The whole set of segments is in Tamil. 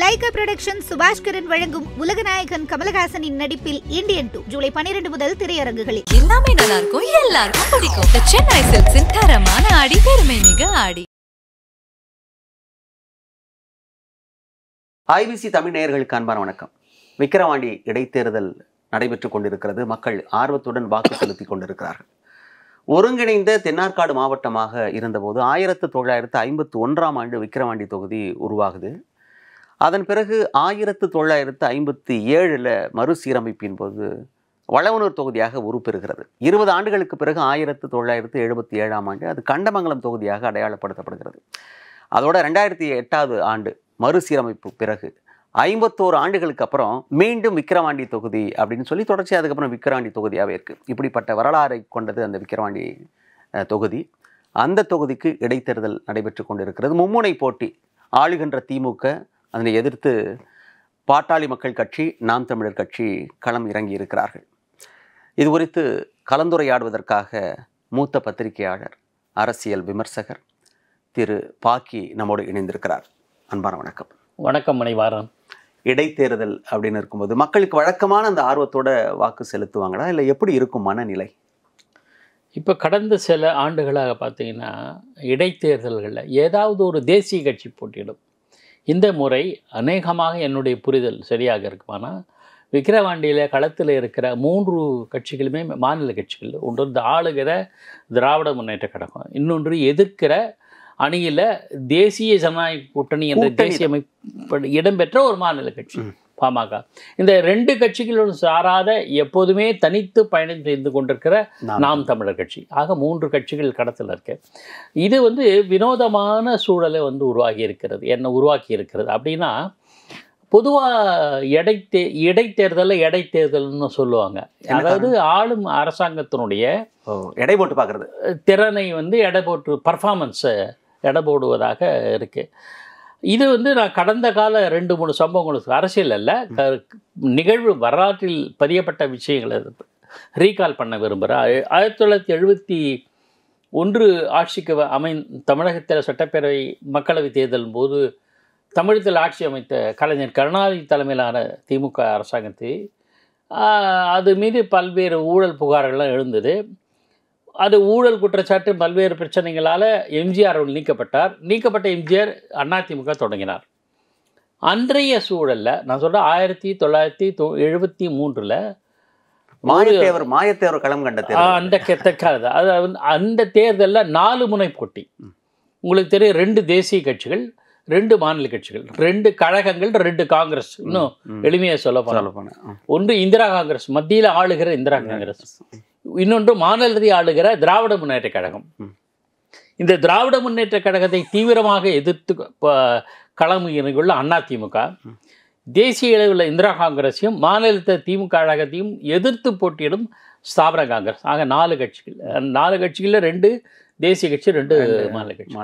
லைகா புரொடக்ஷன் சுபாஷ்கரன் வழங்கும் உலகநாயகன் கமலஹாசனின் நடிப்பில் இந்தியன் 2 ஜூலை 12 முதல் திரையரங்குகளில். எல்லாமே நல்லா இருக்கும், எல்லாருக்கும் பிடிக்கும். சென்னை சில்க்ஸின் தரமான ஆடி, பெருமை மிக ஆடி. ஐபிசி தமிழ் நேயர்களுக்கு அன்பான வணக்கம். விக்கிரவாண்டி இடைத்தேர்தல் நடைபெற்றுக் கொண்டிருக்கிறது. மக்கள் ஆர்வத்துடன் வாக்கு செலுத்திக் கொண்டிருக்கிறார்கள். ஒருங்கிணைந்த தென்னார்காடு மாவட்டமாக இருந்தபோது 1951ஆம் ஆண்டு விக்கிரவாண்டி தொகுதி உருவாகுது. அதன் பிறகு 1957 மறுசீரமைப்பின் போது வளவனூர் தொகுதியாக உருப்பெறுகிறது. 20 ஆண்டுகளுக்கு பிறகு 1977ஆம் ஆண்டு அது கண்டமங்கலம் தொகுதியாக அடையாளப்படுத்தப்படுகிறது. அதோட 2008 ஆண்டு மறுசீரமைப்பு பிறகு 51 ஆண்டுகளுக்கு அப்புறம் மீண்டும் விக்கிரவாண்டி தொகுதி அப்படின்னு சொல்லி தொடர்ச்சி அதுக்கப்புறம் விக்கிரவாண்டி தொகுதியாகவே இருக்குது. இப்படிப்பட்ட வரலாறை கொண்டது அந்த விக்கிரவாண்டி தொகுதி. அந்த தொகுதிக்கு இடைத்தேர்தல் நடைபெற்று கொண்டிருக்கிறது. மும்முனை போட்டி. ஆளுகின்ற திமுக, அதனை எதிர்த்து பாட்டாளி மக்கள் கட்சி, நாம் தமிழர் கட்சி களம் இறங்கி இருக்கிறார்கள். இது குறித்து கலந்துரையாடுவதற்காக மூத்த பத்திரிகையாளர், அரசியல் விமர்சகர் திரு பாக்கி நம்மோடு இணைந்திருக்கிறார். அன்பான வணக்கம். வணக்கம் மணிவாரன். இடைத்தேர்தல் அப்படின்னு இருக்கும்போது மக்களுக்கு வழக்கமான அந்த ஆர்வத்தோட வாக்கு செலுத்துவாங்களா, இல்லை எப்படி இருக்கும் மனநிலை? இப்போ கடந்த சில ஆண்டுகளாக பார்த்தீங்கன்னா இடைத்தேர்தல்களில் ஏதாவது ஒரு தேசிய கட்சி போட்டியிடும். இந்த முறை அநேகமாக என்னுடைய புரிதல் சரியாக இருக்குமானா, விக்கிரவாண்டியில் களத்தில் இருக்கிற 3 கட்சிகளுமே மாநில கட்சிகள். ஒன்று ஆளுகிற திராவிட முன்னேற்ற கழகம், இன்னொன்று எதிர்க்கிற அணியில் தேசிய ஜனநாயக கூட்டணி என்ற தேசிய அமைப்பு இடம்பெற்ற ஒரு மாநில கட்சி பாமக. இந்த 2 கட்சிகளும் சாராத எப்போதுமே தனித்து பயணம் செய்து கொண்டிருக்கிற நாம் தமிழர் கட்சி. ஆக 3 கட்சிகள் கடத்தில் இருக்கு. இது வினோதமான சூழலை உருவாக்கி இருக்கிறது. அப்படின்னா பொதுவாக இடைத்தேர்தல்னு சொல்லுவாங்க. அதாவது ஆளும் அரசாங்கத்தினுடைய எடை போட்டு பார்க்கறது, திறனை எடை போட்டு பர்ஃபார்மன்ஸை எடை போடுவதாக இருக்குது. இது நான் கடந்த கால 2-3 சம்பவங்களுக்கு, அரசியல் அல்ல, நிகழ்வு வரலாற்றில் பதியப்பட்ட விஷயங்களை ரீகால் பண்ண விரும்புகிறேன். 1971 ஆட்சிக்கு தமிழகத்தில் சட்டப்பேரவை மக்களவை தேர்தல் போது தமிழகத்தில் ஆட்சி அமைத்த கலைஞர் கருணாநிதி தலைமையிலான திமுக அரசாங்கத்தை அது மீது பல்வேறு ஊழல் புகார்கள்லாம் எழுந்தது. அது ஊழல் குற்றச்சாட்டு பல்வேறு பிரச்சனைகளால் எம்ஜிஆர் நீக்கப்பட்ட எம்ஜிஆர் அதிமுக தொடங்கினார். அன்றைய சூழலில் நான் சொல்கிறேன் 1973 மாயத்தேவர் களம் கண்ட அந்த தேர்தலில் 4 முனை போட்டி. உங்களுக்கு தெரியும், 2 தேசிய கட்சிகள், 2 மாநில கட்சிகள், 2 கழகங்கள், 2 காங்கிரஸ். இன்னும் எளிமையாக சொல்ல போனேன், ஒன்று இந்திரா காங்கிரஸ், மத்தியில் ஆளுகிற இந்திரா காங்கிரஸ், இன்னொன்று மாநிலத்தை ஆளுகிற திராவிட முன்னேற்ற கழகம். இந்த திராவிட முன்னேற்ற கழகத்தை தீவிரமாக எதிர்த்து களம் இறங்கியுள்ள அதிமுக, தேசிய அளவில் இந்திரா காங்கிரஸையும் மாநிலத்தை திமுக கழகத்தையும் எதிர்த்து போட்டியிடும் ஸ்தாபன காங்கிரஸ். ஆக 4 கட்சிகள். 4 கட்சிகளில் 2 தேசிய கட்சி, 2 மாநில கட்சி.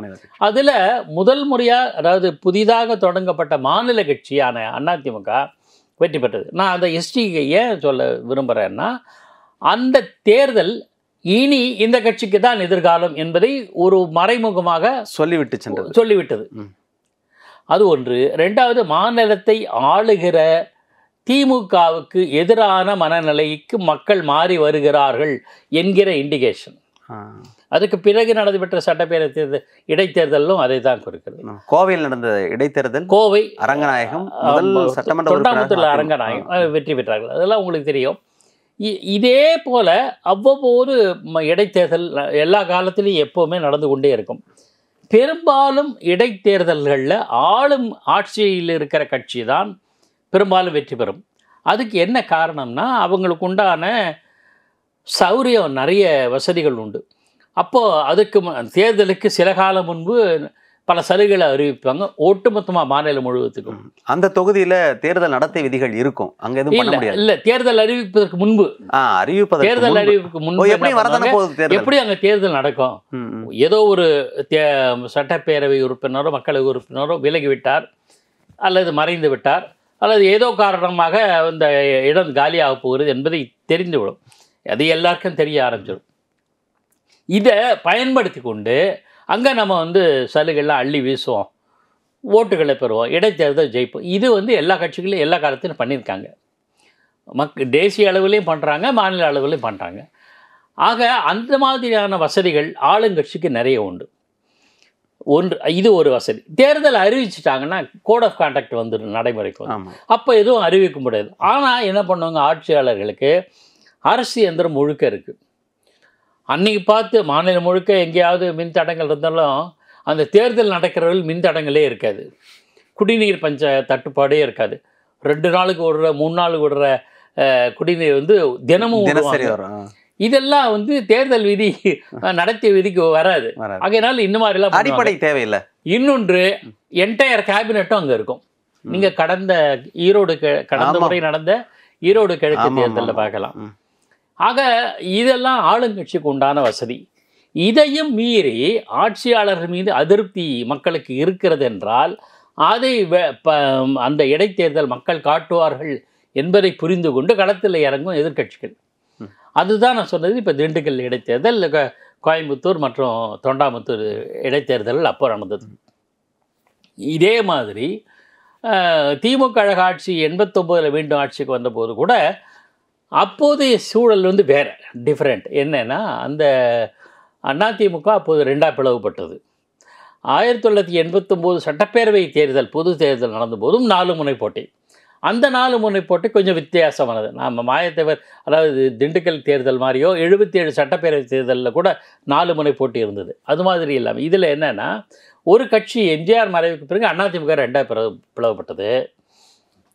அதில் முதல் முறையாக, அதாவது புதிதாக தொடங்கப்பட்ட மாநில கட்சியான அதிமுக வெற்றி பெற்றது. நான் அந்த ஹிஸ்டரியை ஏன் சொல்ல விரும்புகிறேன்னா, அந்த தேர்தல் இனி இந்த கட்சிக்கு தான் எதிர்காலம் என்பதை ஒரு மறைமுகமாக சொல்லிவிட்டது. அது ஒன்று. 2வது, மாநிலத்தை ஆளுகிற திமுகவுக்கு எதிரான மனநிலைக்கு மக்கள் மாறி வருகிறார்கள் என்கிற இண்டிகேஷன். அதுக்கு பிறகு நடைபெற்ற சட்டப்பேரவை இடைத்தேர்தலும் அதை தான் குறிக்கிறது. கோவையில் நடந்த இடைத்தேர்தல், கோவை அரங்கநாயகம், தொண்டாமுத்தூர்ல அரங்கநாயகம் வெற்றி பெற்றார்கள். அதெல்லாம் உங்களுக்கு தெரியும். இதே போல் அவ்வப்போது இடைத்தேர்தல் எல்லா காலத்திலையும் எப்போவுமே நடந்து கொண்டே இருக்கும். பெரும்பாலும் இடைத்தேர்தல்களில் ஆளும் ஆட்சியில் இருக்கிற கட்சி தான் பெரும்பாலும் வெற்றி பெறும். அதுக்கு என்ன காரணம்னா, அவங்களுக்கு உண்டான சௌரியம், நிறைய வசதிகள் உண்டு. அப்போது அதுக்கு தேர்தலுக்கு சில காலம் முன்பு பல சலுகைகளை அறிவிப்பாங்க, ஒட்டுமொத்தமாக மாநிலம் முழுவதுக்கும். அந்த தொகுதியில் தேர்தல் நடத்தை விதிகள் இருக்கும். அங்கே எதுவும் பண்ண முடியாது. இல்லை, தேர்தல் அறிவிப்பதற்கு முன்பு, தேர்தல் அறிவிப்புக்கு முன்பு எப்படி அங்கே தேர்தல் நடக்கும்? ஏதோ ஒரு சட்டப்பேரவை உறுப்பினரோ மக்களவை உறுப்பினரோ விலகிவிட்டார், அல்லது மறைந்து விட்டார், அல்லது ஏதோ காரணமாக இந்த இடம் காலியாக போகிறது என்பதை தெரிந்துவிடும். அது எல்லாருக்கும் தெரிய ஆரம்பிச்சிடும். இதை பயன்படுத்தி கொண்டு அங்கே நம்ம சலுகைலாம் அள்ளி வீசுவோம், ஓட்டுகளை பெறுவோம், இடைத்தேர்தல் ஜெயிப்போம். இது வந்து எல்லா கட்சிகளையும் எல்லா காலத்திலும் பண்ணியிருக்காங்க. தேசிய அளவிலையும் பண்ணுறாங்க, மாநில அளவிலையும் பண்ணுறாங்க. ஆக அந்த மாதிரியான வசதிகள் ஆளுங்கட்சிக்கு நிறைய உண்டு. இது ஒரு வசதி. தேர்தல் அறிவிச்சிட்டாங்கன்னா கோட் ஆஃப் கான்டாக்ட் வந்துடும் நடைமுறைக்கு வந்து. அப்போ எதுவும் அறிவிக்க முடியாது. ஆனால் என்ன பண்ணுவாங்க, ஆட்சியாளர்களுக்கு அரசு இயந்திரம் முழுக்க இருக்குது. அன்றைக்கி பார்த்து மாநிலம் முழுக்க எங்கேயாவது மின்தடங்கள் இருந்தாலும் அந்த தேர்தல் நடக்கிறவர்கள் மின்தடங்களே இருக்காது. குடிநீர் தட்டுப்பாடே இருக்காது. 2 நாளுக்கு விடுற 3 நாளுக்கு விடுற குடிநீர் வந்து தினமும் இதெல்லாம் வந்து தேர்தல் விதி நடத்திய விதிக்கு வராது. ஆகையினால இந்த மாதிரிலாம் அடிப்படை தேவையில்லை. இன்னொன்று, என்டையர் கேபினட்டும் அங்கே இருக்கும். நீங்கள் கடந்த முறை நடந்த ஈரோடு கிழக்கு தேர்தலில் பார்க்கலாம். ஆக இதெல்லாம் ஆளுங்கட்சிக்கு உண்டான வசதி. இதையும் மீறி ஆட்சியாளர்கள் மீது அதிருப்தி மக்களுக்கு இருக்கிறது என்றால் அதை அந்த இடைத்தேர்தல் மக்கள் காட்டுவார்கள் என்பதை புரிந்து கொண்டு களத்தில் இறங்கும் எதிர்க்கட்சிகள். அதுதான் நான் சொன்னது. இப்போ திண்டுக்கல் இடைத்தேர்தல், கோயம்புத்தூர் மற்றும் தொண்டாமுத்தூர் இடைத்தேர்தல் அப்போ நடந்தது. இதே மாதிரி திமுக கழக ஆட்சி 89 மீண்டும் ஆட்சிக்கு வந்தபோது கூட அப்போதைய சூழல் வந்து வேறு டிஃப்ரெண்ட். என்னென்னா, அந்த அதிமுக அப்போது 2ஆக பிளவுபட்டது. 1989 சட்டப்பேரவை தேர்தல் பொது தேர்தல் நடந்தபோதும் 4 முனை போட்டி. அந்த 4 முனை போட்டி கொஞ்சம் வித்தியாசமானது. நாம் மாயத்தேவர், அதாவது திண்டுக்கல் தேர்தல் மாதிரியோ 77 சட்டப்பேரவை தேர்தலில் கூட 4 முனை போட்டி இருந்தது. அது மாதிரி இல்லாமல் இதில் என்னென்னா, ஒரு கட்சி எம்ஜிஆர் மறைவுக்கு பிறகு அதிமுக 2ஆக பிளவுபட்டது.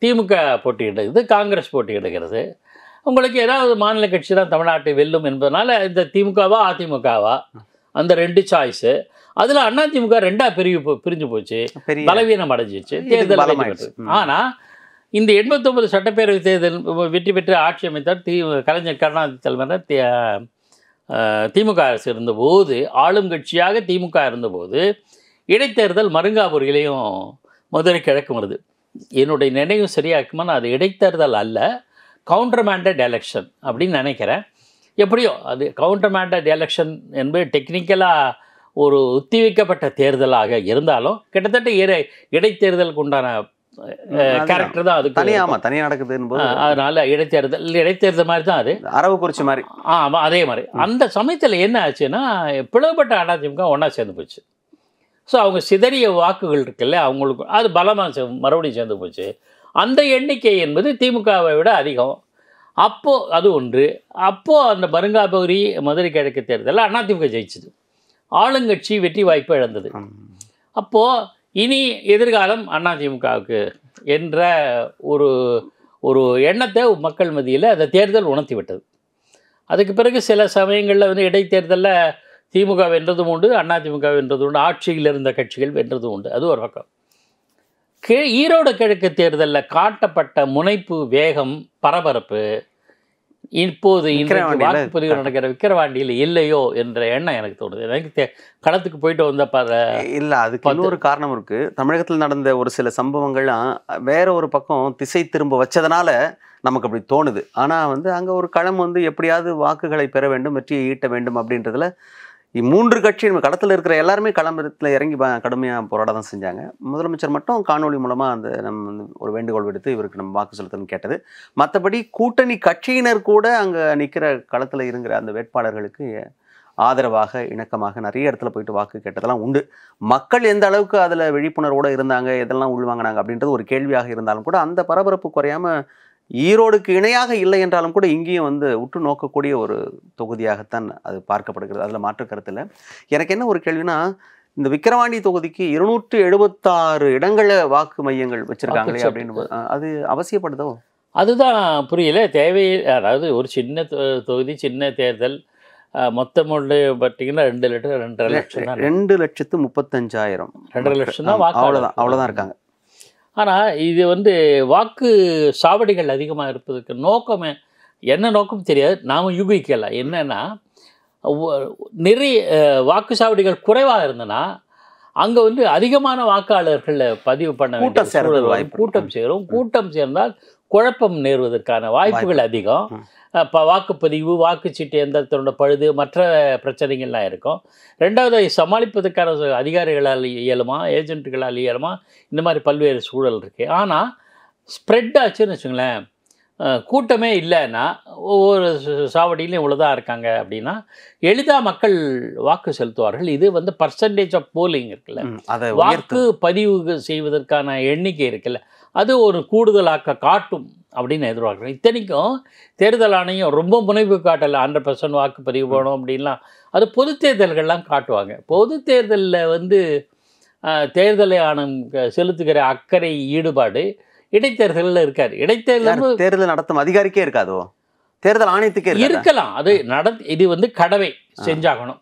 திமுக போட்டியிடுகிறது, காங்கிரஸ் போட்டியிடுகிறது. உங்களுக்கு ஏதாவது மாநில கட்சி தான் தமிழ்நாட்டை வெல்லும் என்பதனால இந்த திமுகவா அதிமுகவா அந்த 2 சாய்ஸு. அதில் அதிமுக 2ஆக பிரிஞ்சு போச்சு, பலவீனம் அடைஞ்சிச்சு, தேர்தல். ஆனால் இந்த 89 சட்டப்பேரவை தேர்தல் வெற்றி பெற்று ஆட்சி அமைத்தார் கலைஞர் கருணாநிதி தலைமையில் திமுக அரசு இருந்தபோது, ஆளும் கட்சியாக திமுக இருந்தபோது இடைத்தேர்தல் மருங்காபுரியிலையும் மதுரை கிழக்கும் வருது. என்னுடைய நினைவு சரியாக இருக்குமா, அது இடைத்தேர்தல் அல்ல, கவுண்டர் மேண்டட் எலெக்ஷன் அப்படின்னு நினைக்கிறேன். எப்படியோ அது கவுண்டர் மேண்டட் எலெக்ஷன் என்பது டெக்னிக்கலாக ஒரு ஒத்திவைக்கப்பட்ட தேர்தலாக இருந்தாலும் கிட்டத்தட்ட இடைத்தேர்தலுக்கு உண்டான கேரக்டர் தான் அது. தனியாக நடக்குது. அதனால இடைத்தேர்தல் மாதிரி தான் அது, அரவக்குறிச்சி மாதிரி. ஆமாம், அதே மாதிரி. அந்த சமயத்தில் என்ன ஆச்சுன்னா, பிளவுபட்ட அதிமுக ஒன்றா சேர்ந்து போச்சு. ஸோ அவங்க சிதறிய வாக்குகள் இருக்குல்ல, அவங்களுக்கு அது பலமாக மறுபடியும் சேர்ந்து போச்சு. அந்த எண்ணிக்கை என்பது திமுகவை விட அதிகம். அப்போது அது ஒன்று. அப்போது அந்த மருங்காபுரி மதுரை கிழக்கு தேர்தலில் அதிமுக ஜெயிச்சது, ஆளுங்கட்சி வெற்றி வாய்ப்பு இழந்தது. அப்போது இனி எதிர்காலம் அதிமுகவுக்கு என்ற ஒரு எண்ணத்தை மக்கள் மத்தியில் அந்த தேர்தல் உணர்த்தி விட்டது. அதுக்கு பிறகு சில சமயங்களில் வந்து இடைத்தேர்தலில் திமுக வென்றதும் உண்டு, அதிமுக வென்றதும் உண்டு, ஆட்சியில் இருந்த கட்சிகள் வென்றதும் உண்டு. அது ஒரு பக்கம். ஈரோடு கிழக்கு தேர்தலில் காட்டப்பட்ட முனைப்பு, வேகம், பரபரப்பு இப்போது இன்றைக்கு வாக்குப்பதிவு நடக்கிற விக்கிரவாண்டியில் இல்லையோ என்ற எண்ணம் எனக்கு தோணுது. எனக்கு களத்துக்கு போயிட்டு வந்த இல்லை, அதுக்கு இன்னொரு காரணம் இருக்குது. தமிழகத்தில் நடந்த ஒரு சில சம்பவங்கள்லாம் வேற ஒரு பக்கம் திசை திரும்ப வச்சதுனால நமக்கு அப்படி தோணுது. ஆனால் வந்து அங்கே ஒரு களம் வந்து எப்படியாவது வாக்குகளை பெற வேண்டும், வெற்றியை ஈட்ட வேண்டும் அப்படின்றதுல 3 கட்சி களத்தில் இருக்கிற எல்லாருமே களத்தில் இறங்கி கடுமையாக போராட தான் செஞ்சாங்க. முதலமைச்சர் மட்டும் காணொலி மூலமாக அந்த நம்ம வந்து ஒரு வேண்டுகோள் விடுத்து இவருக்கு நம்ம வாக்கு செலுத்தணும்னு கேட்டது. மற்றபடி கூட்டணி கட்சியினர் கூட அங்கே நிற்கிற களத்தில் இருக்கிற அந்த வேட்பாளர்களுக்கு ஆதரவாக, இணக்கமாக நிறைய இடத்துல போயிட்டு வாக்கு கேட்டதெல்லாம் உண்டு. மக்கள் எந்த அளவுக்கு அதில் விழிப்புணர்வோடு இருந்தாங்க, எதெல்லாம் உள்வாங்கினாங்க அப்படின்றது ஒரு கேள்வியாக இருந்தாலும் கூட அந்த பரபரப்பு குறையாமல் ஈரோடுக்கு இணையாக இல்லை என்றாலும் கூட இங்கேயும் வந்து உற்று நோக்கக்கூடிய ஒரு தொகுதியாகத்தான் அது பார்க்கப்படுகிறது. அதில் மாற்று கருத்தில். எனக்கு என்ன ஒரு கேள்வினா, இந்த விக்கிரவாண்டி தொகுதிக்கு 276 இடங்களில் வாக்கு மையங்கள் வச்சுருக்காங்களே அப்படின்னு அது அவசியப்படுதோ? அதுதான் புரியல. தேவை, அதாவது ஒரு சின்ன தொகுதி, சின்ன தேர்தல், மொத்தம் பார்த்தீங்கன்னா 2 லட்சம் தான். 2,35,000 2 லட்சம் தான் வாக்கு. அவ்வளோதான் இருக்காங்க. ஆனால் இது வந்து வாக்கு சாவடிகள் அதிகமாக இருப்பதற்கு நோக்கம் என்ன நோக்கம் தெரியாது, நாம் யூகிக்கலாம். என்னென்னா, நிறைய வாக்கு சாவடிகள் குறைவாக இருந்ததுன்னா அங்கே வந்து அதிகமான வாக்காளர்களை பதிவு பண்ண வேண்டிய கூட்டம் சேரும். கூட்டம் சேர்ந்தால் குழப்பம் நேருவதற்கான வாய்ப்புகள் அதிகம். இப்போ வாக்குப்பதிவு, வாக்குச்சீட்டு எந்திரத்தினோட பழுது, மற்ற பிரச்சனைகள்லாம் இருக்கும். ரெண்டாவது, அதை சமாளிப்பதற்கான அதிகாரிகளால் இயலுமா, ஏஜென்ட்டுகளால் இயலுமா, இந்த மாதிரி பல்வேறு சூழல் இருக்குது. ஆனால் ஸ்ப்ரெட் ஆச்சுன்னு வச்சுங்களேன், கூட்டமே இல்லைன்னா, ஒவ்வொரு சாவடியிலும் இவ்வளோதான் இருக்காங்க அப்படின்னா எளிதாக மக்கள் வாக்கு செலுத்துவார்கள். இது வந்து பர்சன்டேஜ் ஆஃப் போலிங் இருக்குல்ல, வாக்கு பதிவு செய்வதற்கான எண்ணிக்கை இருக்குல்ல, அது ஒரு கூடுதலாக்க காட்டும் அப்படின்னு எதிர்பார்க்குறேன். இத்தனைக்கும் தேர்தல் ஆணையம் ரொம்ப முனைப்பு காட்டலை, 100% வாக்குப்பதிவு போகணும் அப்படின்லாம். அது பொது தேர்தல்கள்லாம் காட்டுவாங்க. பொது தேர்தலில் வந்து தேர்தல் ஆணையம் செலுத்துகிற அக்கறை, ஈடுபாடு இடைத்தேர்தலில் இருக்காது. தேர்தல் நடத்தும் அதிகாரிக்கே இருக்காதோ, தேர்தல் ஆணையத்துக்கே இருக்கலாம். அது இது வந்து கடவை செஞ்சாகணும்.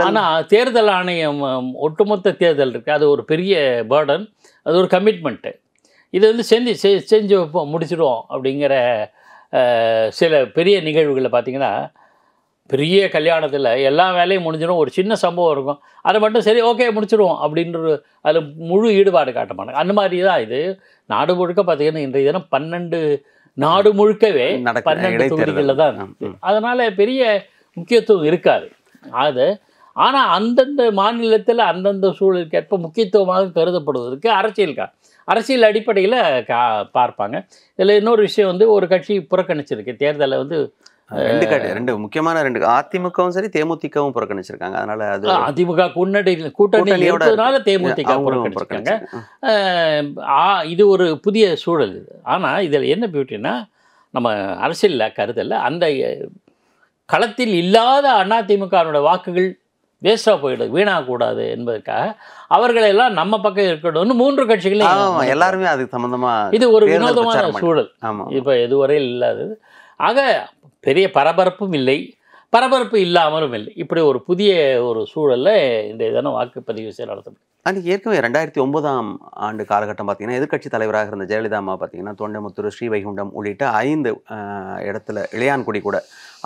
ஆனால் தேர்தல் ஆணையம் ஒட்டுமொத்த தேர்தல் இருக்குது, அது ஒரு பெரிய பேர்டன், அது ஒரு கமிட்மெண்ட்டு. இது வந்து செஞ்சு முடிச்சிடுவோம் அப்படிங்கிற சில பெரிய நிகழ்வுகளில் பார்த்திங்கன்னா, பெரிய கல்யாணத்தில் எல்லா வேலையும் முடிஞ்சிடும், ஒரு சின்ன சம்பவம் இருக்கும், அதை மட்டும் சரி ஓகே முடிச்சிடுவோம் அப்படின்ற அதில் முழு ஈடுபாடு காட்ட மாட்டாங்க. அந்த மாதிரி தான் இது. நாடு முழுக்க பார்த்திங்கன்னா இன்றைய தினம் 12 நாடு முழுக்கவே 12 தொகுதிகளில் தான் இருக்குது. அதனால் பெரிய முக்கியத்துவம் இருக்காது அது. ஆனால் அந்தந்த மாநிலத்தில் அந்தந்த சூழலுக்கேற்ப முக்கியத்துவமாக கருதப்படுவதற்கு அரசியல் அடிப்படையில் பார்ப்பாங்க. இதில் இன்னொரு விஷயம் வந்து, ஒரு கட்சி புறக்கணிச்சிருக்கு தேர்தலை வந்து, ரெண்டு முக்கியமான அதிமுகவும் சரி தேமுதிகவும் புறக்கணிச்சிருக்காங்க. அதனால அது அதிமுக கூட்டணி இருப்பதனால தேமுதிக புறக்கணிச்சிருக்காங்க. இது ஒரு புதிய சூழல் இது. ஆனால் இதில் என்ன பியூட்டின்னா, நம்ம அரசியலில் கருதல, அந்த களத்தில் இல்லாத அதிமுகவோட வாக்குகள் வேஸ்டாக போயிடுது, வீணாகக்கூடாது என்பதற்காக அவர்களெல்லாம் நம்ம பக்கம் இருக்கணும்னு 3 கட்சிகளும் எல்லாருமே அதுக்கு சம்மந்தமாக. இது ஒரு வினோதமான சூழல் இப்போ எதுவரையில் இல்லாதது. ஆக பெரிய பரபரப்பும் இல்லை, பரபரப்பு இல்லாமலும் இல்லை. இப்படி ஒரு புதிய ஒரு சூழலில் இந்த இதெல்லாம் வாக்குப்பதிவு நடத்தப்படும். அன்றைக்கி ஏற்கனவே 2009ஆம் ஆண்டு காலகட்டம் பார்த்திங்கன்னா, எதிர்க்கட்சி தலைவராக இருந்த ஜெயலலிதா அம்மா பார்த்திங்கன்னா, தொண்டைமுத்தூர், ஸ்ரீவைகுண்டம் உள்ளிட்ட 5 இடத்துல, இளையான்குடி கூட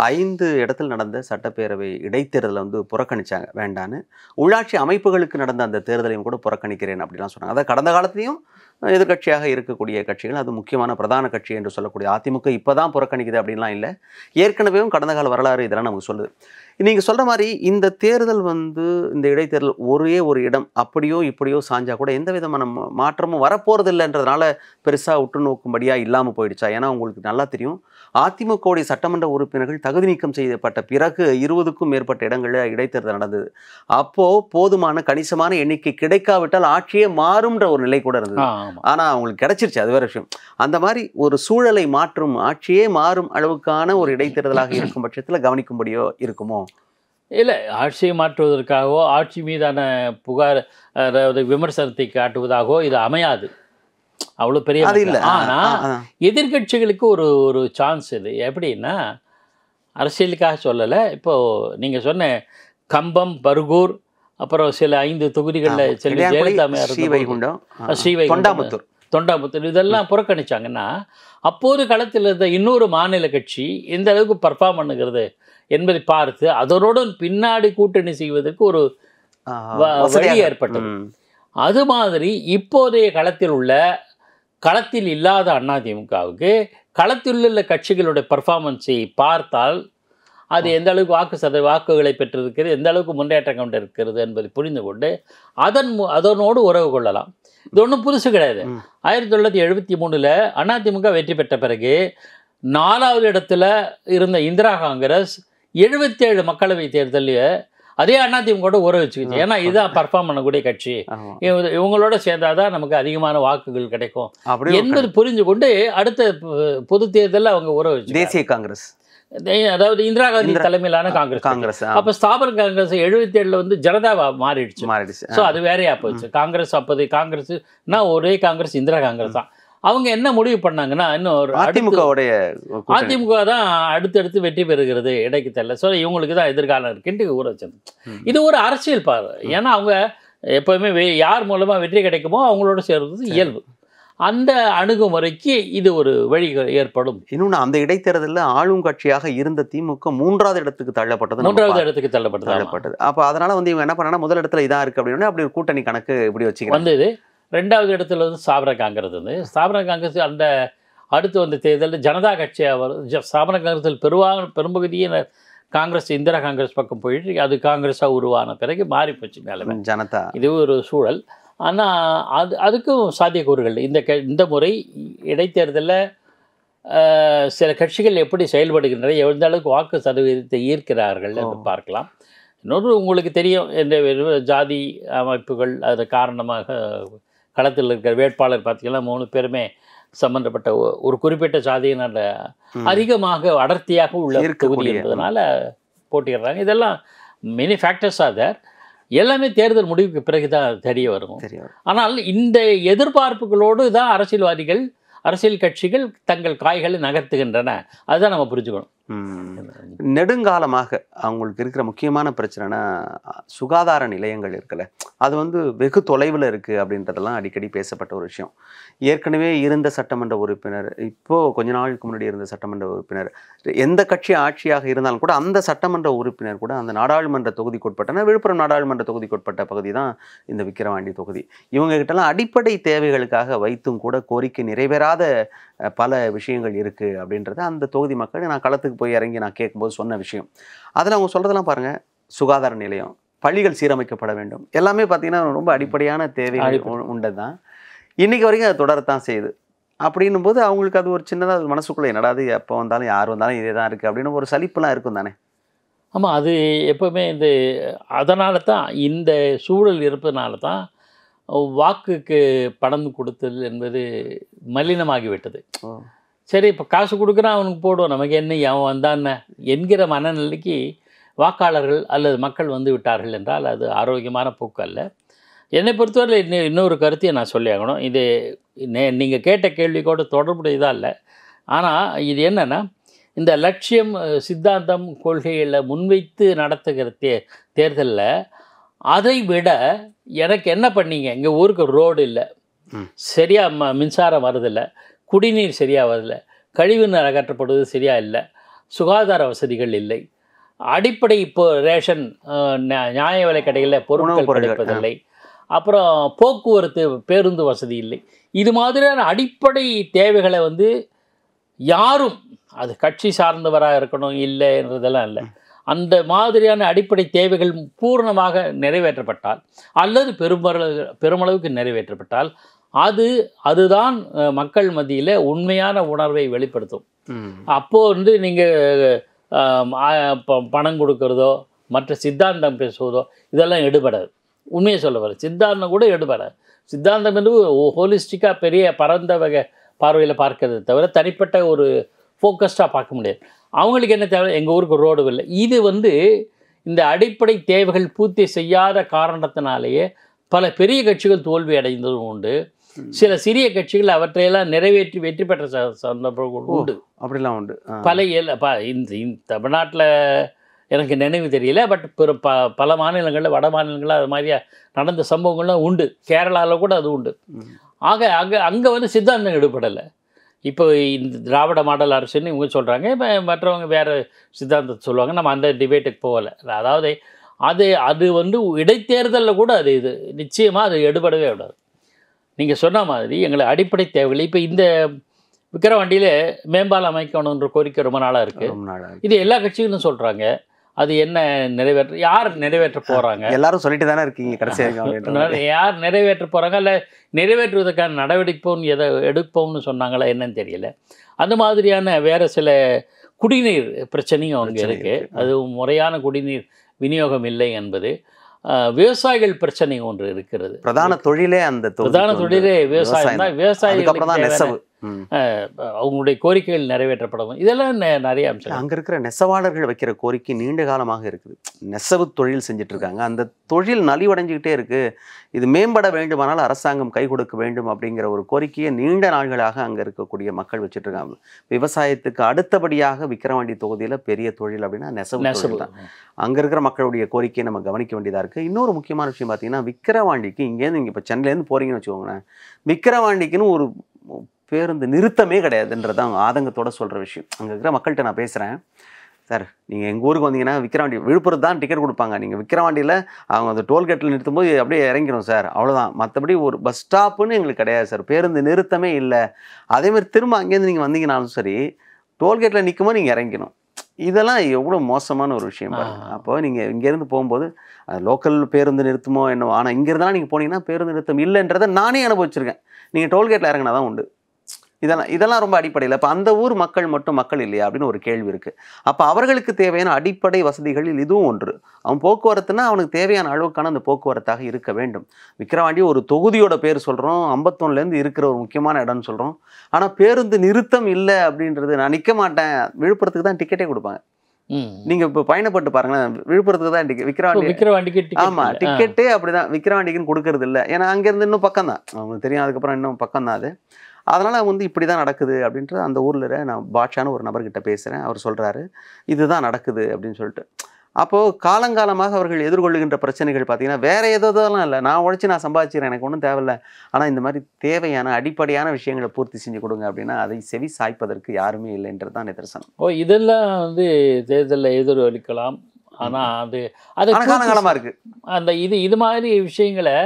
5 இடத்துல நடந்த சட்டப்பேரவை இடைத்தேர்தலை வந்து புறக்கணித்தாங்க, வேண்டான்னு. உள்ளாட்சி அமைப்புகளுக்கு நடந்த அந்த தேர்தலையும் கூட புறக்கணிக்கிறேன் அப்படிலாம் சொன்னாங்க. அதாவது கடந்த காலத்துலேயும் எதிர்கட்சியாக இருக்கக்கூடிய கட்சிகள், அது முக்கியமான பிரதான கட்சி என்று சொல்லக்கூடிய அதிமுக இப்போ தான் புறக்கணிக்குது அப்படின்லாம் இல்லை, ஏற்கனவேவும் கடந்த கால வரலாறு இதெல்லாம் நமக்கு சொல்லுது. நீங்கள் சொல்கிற மாதிரி இந்த தேர்தல் வந்து, இந்த இடைத்தேர்தல் ஒரே ஒரு இடம் அப்படியோ இப்படியோ சாஞ்சா கூட எந்த விதமான மாற்றமும் வரப்போகிறது இல்லைன்றதுனால பெருசாக உற்று நோக்கும்படியாக இல்லாமல் போயிடுச்சா? ஏன்னா உங்களுக்கு நல்லா தெரியும், அதிமுகவுடைய சட்டமன்ற உறுப்பினர்கள் தகுதி நீக்கம் செய்யப்பட்ட பிறகு 20க்கும் மேற்பட்ட இடங்களில் இடைத்தேர்தல் நடந்தது. அப்போது போதுமான கணிசமான எண்ணிக்கை கிடைக்காவிட்டால் ஆட்சியே மாறும்ன்ற ஒரு நிலை கூட இருந்தது. ஆனால் அவங்களுக்கு கிடைச்சிருச்சு, அது வேறு விஷயம். அந்த மாதிரி ஒரு சூழலை மாற்றும், ஆட்சியே மாறும் அளவுக்கான ஒரு இடைத்தேர்தலாக இருக்கும் பட்சத்தில் கவனிக்கும்படியோ இருக்குமோ? இல்லை, ஆட்சியை மாற்றுவதற்காகவோ ஆட்சி மீதான புகார், அதாவது விமர்சனத்தை காட்டுவதாகவோ இது அமையாது. அவ்வளோ பெரிய இல்லை. ஆனால் எதிர்கட்சிகளுக்கு ஒரு சான்ஸ் இது. எப்படின்னா, அரசியலுக்காக சொல்லலை, இப்போது நீங்கள் சொன்ன கம்பம், பர்கூர், அப்புறம் சில 5 தொகுதிகளில் செல்வி ஜெயலலிதா, ஸ்ரீவைகுண்டம், தொண்டாமுத்தூர் இதெல்லாம் புறக்கணிச்சாங்கன்னா, அப்போது களத்தில் இருந்த இன்னொரு மாநில கட்சி எந்த அளவுக்கு பர்ஃபார்ம் பண்ணுகிறது என்பதை பார்த்து அதனோடு பின்னாடி கூட்டணி செய்வதற்கு ஒரு வழி ஏற்பட்டது. அது மாதிரி இப்போதைய களத்தில் இல்லாத அதிமுகவுக்கு களத்தில் உள்ள கட்சிகளுடைய பர்ஃபார்மன்ஸை பார்த்தால் அது எந்த அளவுக்கு வாக்குகளை பெற்றிருக்கிறது, எந்த அளவுக்கு முன்னேற்றம் கொண்டு இருக்கிறது என்பதை புரிந்து கொண்டு அதனோடு உறவு கொள்ளலாம். இது ஒன்றும் புதுசு கிடையாது. 1973 அதிமுக வெற்றி பெற்ற பிறகு 4வது இடத்துல இருந்த இந்திரா காங்கிரஸ் 77 மக்களவை தேர்தலில் அதே அதிமுக உறவு வச்சுக்கிச்சு. ஏன்னா இதுதான் பர்ஃபார்ம் பண்ணக்கூடிய கட்சி, இவங்களோட சேர்ந்தாதான் நமக்கு அதிகமான வாக்குகள் கிடைக்கும் என்பது புரிஞ்சு கொண்டு அடுத்த பொது தேர்தலில் அவங்க உறவு வச்சு தேசிய காங்கிரஸ், அதாவது இந்திரா காந்தி தலைமையிலான காங்கிரஸ். அப்போ ஸ்தாபன காங்கிரஸ் 77 வந்து ஜனதாவா மாறிடுச்சு. ஸோ அது வேறையா போச்சு. காங்கிரஸ் அப்போது காங்கிரஸ்னா ஒரே காங்கிரஸ், இந்திரா காங்கிரஸ் தான். அவங்க என்ன முடிவு பண்ணாங்கன்னா, இன்னும் அதிமுக தான் அடுத்தடுத்து வெற்றி பெறுகிறது இடைக்கு தெரியல, ஸோ இவங்களுக்கு தான் எதிர்காலம் இருக்குன்ட்டு ஊற வச்சது. இது ஒரு அரசியல் பார்வை. ஏன்னா அவங்க எப்போவுமே யார் மூலமாக வெற்றி கிடைக்குமோ அவங்களோட சேர்றது இயல்பு. அந்த அணுகுமுறைக்கு இது ஒரு வழி ஏற்படும். இன்னொன்று, அந்த இடைத்தேர்தலில் ஆளும் கட்சியாக இருந்த திமுக 3வது இடத்துக்கு தள்ளப்பட்டது. 3வது இடத்துக்கு தள்ளப்பட்டது. அப்போ அதனால வந்து இவங்க என்ன பண்ணாங்கன்னா, முதல் இடத்துல இதாக இருக்குது அப்படின்னு அப்படி ஒரு கூட்டணி கணக்கு இப்படி வச்சுக்கிறாங்க. வந்தது. 2வது இடத்துல வந்து ஸ்தாபன காங்கிரஸ் வந்து ஸ்தாபன காங்கிரஸ் அந்த அடுத்து வந்த தேர்தலில் ஜனதா கட்சியாக ஸ்தாபன காங்கிரஸில் பெரும்பகுதியை காங்கிரஸ் இந்திரா காங்கிரஸ் பக்கம் போயிட்டு அது காங்கிரஸாக உருவான பிறகு மாறி போச்சு நிலைமை. ஜனதா இது ஒரு சூழல். ஆனால் அதுக்கும் சாத்தியக்கூறுகள். இந்த முறை இடைத்தேர்தலில் சில கட்சிகள் எப்படி செயல்படுகின்றன, எந்த அளவுக்கு வாக்கு சதவீதத்தை ஈர்க்கிறார்கள் என்று பார்க்கலாம். இன்னொரு உங்களுக்கு தெரியும், இந்த ஜாதி அமைப்புகள் அது காரணமாக களத்தில் இருக்கிற வேட்பாளர் பார்த்திங்கன்னா 3 பேருமே சம்பந்தப்பட்ட ஒரு குறிப்பிட்ட சாதியினர் அதிகமாக அடர்த்தியாக உள்ள தொகுதி என்பதனால போட்டிடுறாங்க. இதெல்லாம் மெனி ஃபேக்டர்ஸ் ஆர் தேர். எல்லாமே தேர்தல் முடிவுக்கு பிறகுதான் தெரிய வரும். ஆனால் இந்த எதிர்பார்ப்புகளோடு தான் அரசியல் கட்சிகள் தங்கள் காய்களை நகர்த்துகின்றன. அதுதான் நம்ம புரிஞ்சுக்கணும். நெடுங்காலமாக அவங்களுக்கு இருக்கிற முக்கியமான பிரச்சனைனா சுகாதார நிலையங்கள் இருக்குல்ல, அது வந்து வெகு தொலைவில் இருக்குது அப்படின்றதெல்லாம் அடிக்கடி பேசப்பட்ட ஒரு விஷயம். ஏற்கனவே இருந்த சட்டமன்ற உறுப்பினர், இப்போது கொஞ்ச நாளுக்கு முன்னாடி இருந்த சட்டமன்ற உறுப்பினர், எந்த கட்சி ஆட்சியாக இருந்தாலும் கூட அந்த சட்டமன்ற உறுப்பினர் கூட அந்த நாடாளுமன்ற தொகுதிக்குட்பட்டனா விழுப்புரம் நாடாளுமன்ற தொகுதிக்குட்பட்ட பகுதி தான் இந்த விக்கிரவாண்டி தொகுதி. இவங்ககிட்டலாம் அடிப்படை தேவைகளுக்காக வைத்தும் கூட கோரிக்கை நிறைவேறாத பல விஷயங்கள் இருக்குது அப்படின்றத அந்த தொகுதி மக்கள் நான் களத்துக்கு போய் இறங்கி நான் கேட்கும்போது சொன்ன விஷயம். அதில் அவங்க சொல்கிறதெல்லாம் பாருங்கள், சுகாதார நிலையம், பள்ளிகள் சீரமைக்கப்பட வேண்டும், எல்லாமே பார்த்திங்கன்னா ரொம்ப அடிப்படையான தேவைகள் உண்டு தான். இன்றைக்கி வரைக்கும் அது தொடரத்தான் செய்யுது. அப்படின்னும் போது அவங்களுக்கு அது ஒரு சின்னதாக மனசுக்குள்ளே என்னடாது எப்போ வந்தாலும் யார் வந்தாலும் இதே தான் இருக்குது அப்படின்னு ஒரு சலிப்புலாம் இருக்கும் தானே. ஆமாம், அது எப்போவுமே அதனால தான் இந்த சூழல் இருப்பதனால தான் வாக்குக்கு பணம் கொடுத்தல் என்பது மலினமாகிவிட்டது. சரி, இப்போ காசு கொடுக்குறான் அவனுக்கு போடுவோம், நமக்கு என்ன அவன் வந்தான்னு என்கிற மனநிலைக்கு வாக்காளர்கள் அல்லது மக்கள் வந்து விட்டார்கள் என்றால் அது ஆரோக்கியமான போக்கு அல்ல. என்னை பொறுத்தவரை இன்னொரு கருத்தையை நான் சொல்லி ஆகணும். இது நீங்கள் கேட்ட கேள்விக்கோடு தொடர்புடையதாக இல்லை. ஆனால் இது என்னென்னா, இந்த லட்சியம் சித்தாந்தம் கொள்கைகளை முன்வைத்து நடத்துகிற தேர்தலில் அதை விட எனக்கு என்ன பண்ணீங்க, எங்கள் ஊருக்கு ரோடு இல்லை, சரியாக மின்சாரம் வருதில்லை, குடிநீர் சரியாக வரதில்லை, கழிவுநீர் அகற்றப்படுவது சரியாக இல்லை, சுகாதார வசதிகள் இல்லை, அடிப்படை இப்போ ரேஷன் நியாய விலை கடைகளில் பொருட்கள் கிடைப்பதில்லை, அப்புறம் போக்குவரத்து பேருந்து வசதி இல்லை. இது மாதிரியான அடிப்படை தேவைகளை யாரும், அது கட்சி சார்ந்தவராக இருக்கணும் இல்லைன்றதெல்லாம் இல்லை, அந்த மாதிரியான அடிப்படை தேவைகள் பூர்ணமாக நிறைவேற்றப்பட்டால் அல்லது பெருமளவுக்கு நிறைவேற்றப்பட்டால் அதுதான் மக்கள் மத்தியில் உண்மையான உணர்வை வெளிப்படுத்தும். அப்போது நீங்கள் பணம் கொடுக்கறதோ மற்ற சித்தாந்தம் பேசுவதோ இதெல்லாம் எடுபடாது. உண்மையை சொல்ல வர சித்தாந்தம் கூட எடுபடாது. சித்தாந்தம் என்று ஹோலிஸ்டிக்காக பெரிய பரந்த வகை பார்வையில் பார்க்கறது தவிர தனிப்பட்ட ஒரு ஃபோக்கஸ்டாக பார்க்க முடியாது. அவங்களுக்கு என்ன தேவை, எங்கள் ஊருக்கு ரோடு இல்லை. இது இந்த அடிப்படை தேவைகள் பூர்த்தி செய்யாத காரணத்தினாலேயே பல பெரிய கட்சிகள் தோல்வி அடைந்ததும் உண்டு. சில சிறிய கட்சிகள் அவற்றையெல்லாம் நிறைவேற்றி வெற்றி பெற்ற சந்தர்ப்பங்கள் உண்டு. அப்படிலாம் உண்டு. பல இந்த தமிழ்நாட்டில் எனக்கு நினைவு தெரியல, பட் பல மாநிலங்களில் வட மாநிலங்களில் அது மாதிரியா நடந்த சம்பவங்கள்லாம் உண்டு. கேரளாவில் கூட அது உண்டு. ஆக அங்கே சித்தாந்தம் ஈடுபடலை. இப்போ இந்த திராவிட மாடல் அரசுன்னு இவங்க சொல்கிறாங்க, இப்போ மற்றவங்க வேறு சித்தாந்தத்தை சொல்லுவாங்க. நம்ம அந்த டிபேட்டுக்கு போகலை. அதாவது அது இடைத்தேர்தலில் கூட இது நிச்சயமாக அது எடுபடவே விடாது. நீங்கள் சொன்ன மாதிரி எங்களை அடிப்படை தேவைகள், இப்போ இந்த விக்கிரவாண்டியில் மேம்பாலம் அமைக்கணுன்ற கோரிக்கை ரொம்ப நாளாக இருக்குது. இது எல்லா கட்சிகளும் சொல்கிறாங்க. அது என்ன யார் நிறைவேற்ற போகிறாங்க? எல்லாரும் சொல்லிட்டு தானே இருக்கீங்க கடைசியாக. யார் நிறைவேற்ற போகிறாங்க, இல்லை நிறைவேற்றுவதற்கான நடவடிக்கைன்னு எதை எடுப்போம்னு சொன்னாங்களா என்னன்னு தெரியல. அந்த மாதிரியான வேறு சில குடிநீர் பிரச்சனையும் அங்கே இருக்குது. அது முறையான குடிநீர் விநியோகம் இல்லை என்பது. விவசாயிகள் பிரச்சனை ஒன்று இருக்கிறது. பிரதான தொழிலே விவசாயம் தான். அவங்களுடைய கோரிக்கைகள் நிறைவேற்றப்படணும். இதெல்லாம் நிறைய அம்சம். அங்கே இருக்கிற நெசவாளர்கள் வைக்கிற கோரிக்கை நீண்ட காலமாக இருக்குது. நெசவு தொழில் செஞ்சுட்டு இருக்காங்க. அந்த தொழில் நலிவடைஞ்சிக்கிட்டே இருக்குது. இது மேம்பட வேண்டுமானால் அரசாங்கம் கை கொடுக்க வேண்டும் அப்படிங்கிற ஒரு கோரிக்கையை நீண்ட நாள்களாக அங்கே இருக்கக்கூடிய மக்கள் வச்சுட்டு இருக்காங்க. விவசாயத்துக்கு அடுத்தபடியாக விக்கிரவாண்டி தொகுதியில் பெரிய தொழில் அப்படின்னா நெசவு தான். அங்கே இருக்கிற மக்களுடைய கோரிக்கையை நம்ம கவனிக்க வேண்டியதாக இருக்குது. இன்னொரு முக்கியமான விஷயம் பார்த்தீங்கன்னா, விக்கிரவாண்டிக்கு இங்கேருந்து நீங்கள் இப்போ சென்னையிலேருந்து போகிறீங்கன்னு வச்சுக்கோங்களேன், விக்கிரவாண்டிக்குன்னு ஒரு பேருந்து நிறுத்தமே கிடையாதுன்றதான் அவங்க ஆதங்கத்தோடு சொல்கிற விஷயம். அங்கே இருக்கிற மக்கள்கிட்ட நான் பேசுகிறேன், சார் நீங்கள் எங்கள் ஊருக்கு வந்தீங்கன்னா விக்கிரவாண்டி விழுப்புரத்து தான் டிக்கெட் கொடுப்பாங்க, நீங்கள் விக்கிரவாண்டியில் அவங்க அந்த டோல்கேட்டில் நிறுத்தும் போது அப்படியே இறங்கிடும் சார், அவ்வளோதான். மற்றபடி ஒரு பஸ் ஸ்டாப்புன்னு எங்களுக்கு கிடையாது சார், பேருந்து நிறுத்தமே இல்லை. அதேமாதிரி திரும்ப அங்கேருந்து நீங்கள் வந்தீங்கன்னாலும் சரி, டோல்கேட்டில் நிற்கும்போது நீங்கள் இறங்கிடும். இதெல்லாம் எவ்வளோ மோசமான ஒரு விஷயம் பாருங்க. அப்போ நீங்கள் இங்கேருந்து போகும்போது லோக்கல் பேருந்து நிறுத்தமோ என்னவோ, ஆனால் இங்கேருந்தாலும் நீங்கள் போனீங்கன்னா பேருந்து நிறுத்தம் இல்லைன்றதை நானே அனுபவிச்சிருக்கேன். நீங்கள் டோல்கேட்டில் இறங்கினா தான் உண்டு. இதெல்லாம் ரொம்ப அடிப்படையில். இப்போ அந்த ஊர் மக்கள் மட்டும் மக்கள் இல்லையா அப்படின்னு ஒரு கேள்வி இருக்குது. அப்போ அவர்களுக்கு தேவையான அடிப்படை வசதிகளில் இதுவும் ஒன்று. அவன் போக்குவரத்துனா அவனுக்கு தேவையான அளவுக்கான அந்த போக்குவரத்தாக இருக்க வேண்டும். விக்கிரவாண்டி ஒரு தொகுதியோட பேர் சொல்கிறோம், 51லேருந்து இருக்கிற ஒரு முக்கியமான இடம்னு சொல்கிறோம். ஆனால் பேருந்து நிறுத்தம் இல்லை அப்படின்றது, நான் நிற்க மாட்டேன், விழுப்புரத்துக்கு தான் டிக்கெட்டே கொடுப்பாங்க. நீங்கள் இப்போ பயணப்பட்டு பாருங்களேன், விழுப்புரத்துக்கு தான் விக்கிரவாண்டிக்கு ஆமாம் டிக்கெட்டே அப்படிதான், விக்கிரவாண்டிக்குன்னு கொடுக்கறது இல்லை. ஏன்னா அங்கேருந்து இன்னும் பக்கம் தான், அவங்களுக்கு தெரியும், அதுக்கப்புறம் இன்னும் பக்கம் தான் அது. அதனால் வந்து இப்படி தான் நடக்குது அப்படின்றது அந்த ஊரில் நான் பாட்ஷான்னு ஒரு நபர்கிட்ட பேசுகிறேன். அவர் சொல்கிறாரு இதுதான் நடக்குது அப்படின்னு சொல்லிட்டு. அப்போது காலங்காலமாக அவர்கள் எதிர்கொள்ளுகின்ற பிரச்சனைகள் பார்த்திங்கன்னா வேறு எதெல்லாம் இல்லை, நான் உழைச்சி நான் சம்பாதிச்சிக்கிறேன், எனக்கு ஒன்றும் தேவையில்லை. ஆனால் இந்த மாதிரி தேவையான அடிப்படையான விஷயங்களை பூர்த்தி செஞ்சு கொடுங்க அப்படின்னா அதை செவி சாய்ப்பதற்கு யாருமே இல்லைன்றது தான் நிதர்சனம். இதெல்லாம் வந்து தேர்தலில் எதிரொலிக்கலாம். ஆனால் அது காலங்காலமாக இருக்குது. அந்த இது மாதிரி விஷயங்களை